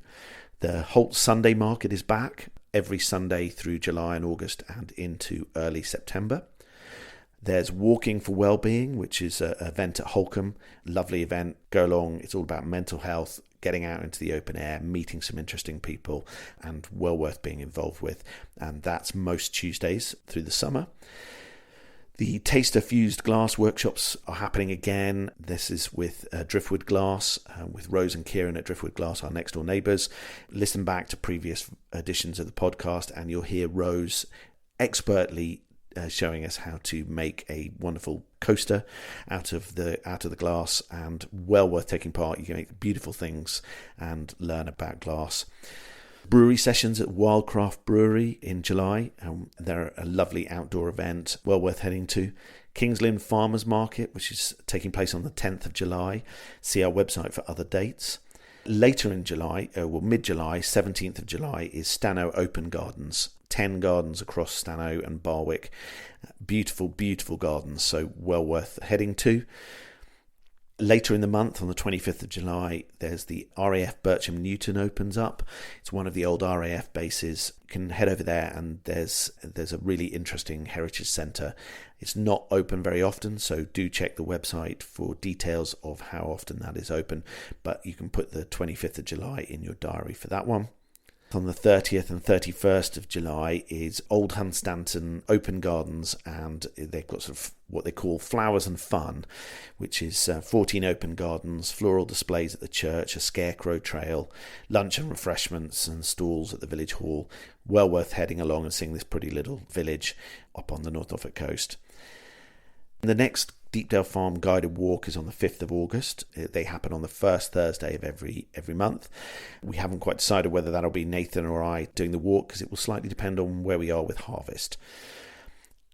[SPEAKER 2] The Holt Sunday Market is back every Sunday through July and August and into early September. There's Walking for Wellbeing, which is an event at Holcombe. Lovely event. Go along. It's all about mental health, getting out into the open air, meeting some interesting people, and well worth being involved with. And that's most Tuesdays through the summer. The Taster Fused Glass workshops are happening again. This is with Driftwood Glass, with Rose and Kieran at Driftwood Glass, our next door neighbours. Listen back to previous editions of the podcast and you'll hear Rose expertly showing us how to make a wonderful coaster out of the glass, and well worth taking part. You can make beautiful things and learn about glass. Brewery sessions at Wildcraft Brewery in July. They're a lovely outdoor event, well worth heading to. Kings Lynn Farmers Market, which is taking place on the 10th of July. See our website for other dates. Later in July, mid-July, 17th of July, is Stanhope Open Gardens. 10 gardens across Stanhope and Barwick. Beautiful, beautiful gardens, so well worth heading to. Later in the month, on the 25th of July, there's the RAF Bircham Newton opens up. It's one of the old RAF bases. You can head over there and there's a really interesting heritage centre. It's not open very often, so do check the website for details of how often that is open. But you can put the 25th of July in your diary for that one. On the 30th and 31st of July is Old Hunstanton Open Gardens, and they've got sort of what they call Flowers and Fun, which is 14 open gardens, floral displays at the church, a scarecrow trail, lunch and refreshments and stalls at the village hall. Well worth heading along and seeing this pretty little village up on the North Norfolk coast. The next Deepdale Farm guided walk is on the 5th of August. They happen on the first Thursday of every month. We haven't quite decided whether that'll be Nathan or I doing the walk, because it will slightly depend on where we are with harvest.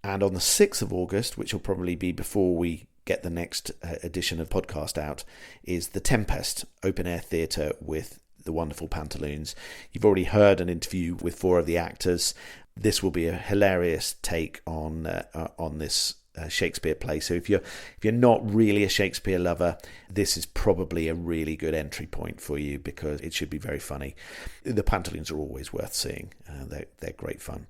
[SPEAKER 2] And on the 6th of August, which will probably be before we get the next edition of podcast out, is the Tempest Open Air Theatre with the wonderful Pantaloons. You've already heard an interview with 4 of the actors. This will be a hilarious take on this Shakespeare play. So if you're not really a Shakespeare lover, this is probably a really good entry point for you, because it should be very funny. The Pantaloons are always worth seeing. They're great fun.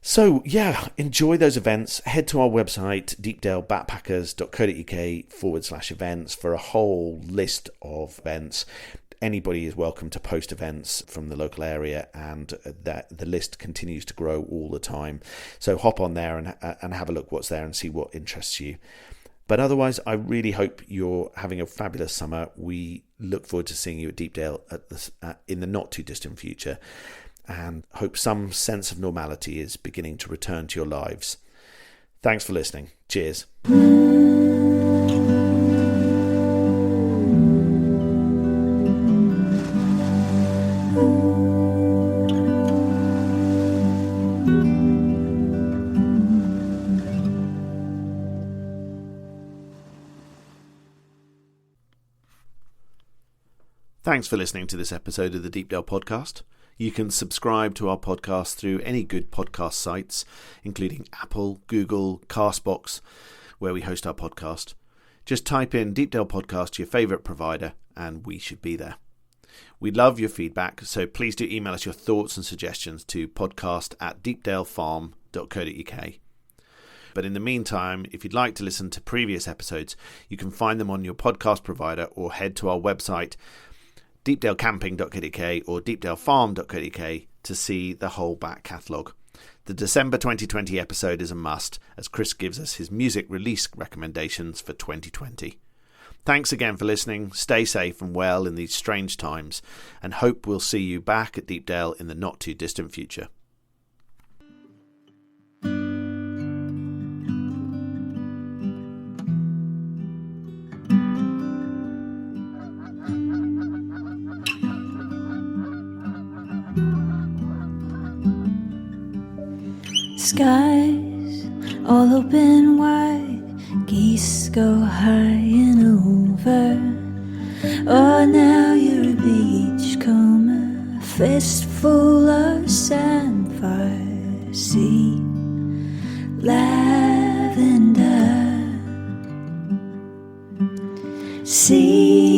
[SPEAKER 2] So yeah, enjoy those events. Head to our website, deepdalebackpackers.co.uk/events, for a whole list of events. Anybody is welcome to post events from the local area, and that the list continues to grow all the time. So hop on there and have a look what's there and see what interests you. But otherwise, I really hope you're having a fabulous summer. We look forward to seeing you at Deepdale in the not too distant future, and hope some sense of normality is beginning to return to your lives. Thanks for listening. Cheers. Thanks for listening to this episode of the Deepdale Podcast. You can subscribe to our podcast through any good podcast sites, including Apple, Google, Castbox, where we host our podcast. Just type in Deepdale Podcast to your favourite provider and we should be there. We love your feedback, so please do email us your thoughts and suggestions to podcast@deepdalefarm.co.uk. But in the meantime, if you'd like to listen to previous episodes, you can find them on your podcast provider or head to our website deepdalecamping.co.uk or deepdalefarm.co.uk to see the whole back catalogue. The December 2020 episode is a must, as Chris gives us his music release recommendations for 2020. Thanks again for listening, stay safe and well in these strange times, and hope we'll see you back at Deepdale in the not too distant future.
[SPEAKER 1] Skies all open wide, geese go high and over. Oh, now you're a beachcomber, fistful of samphire sea, lavender sea.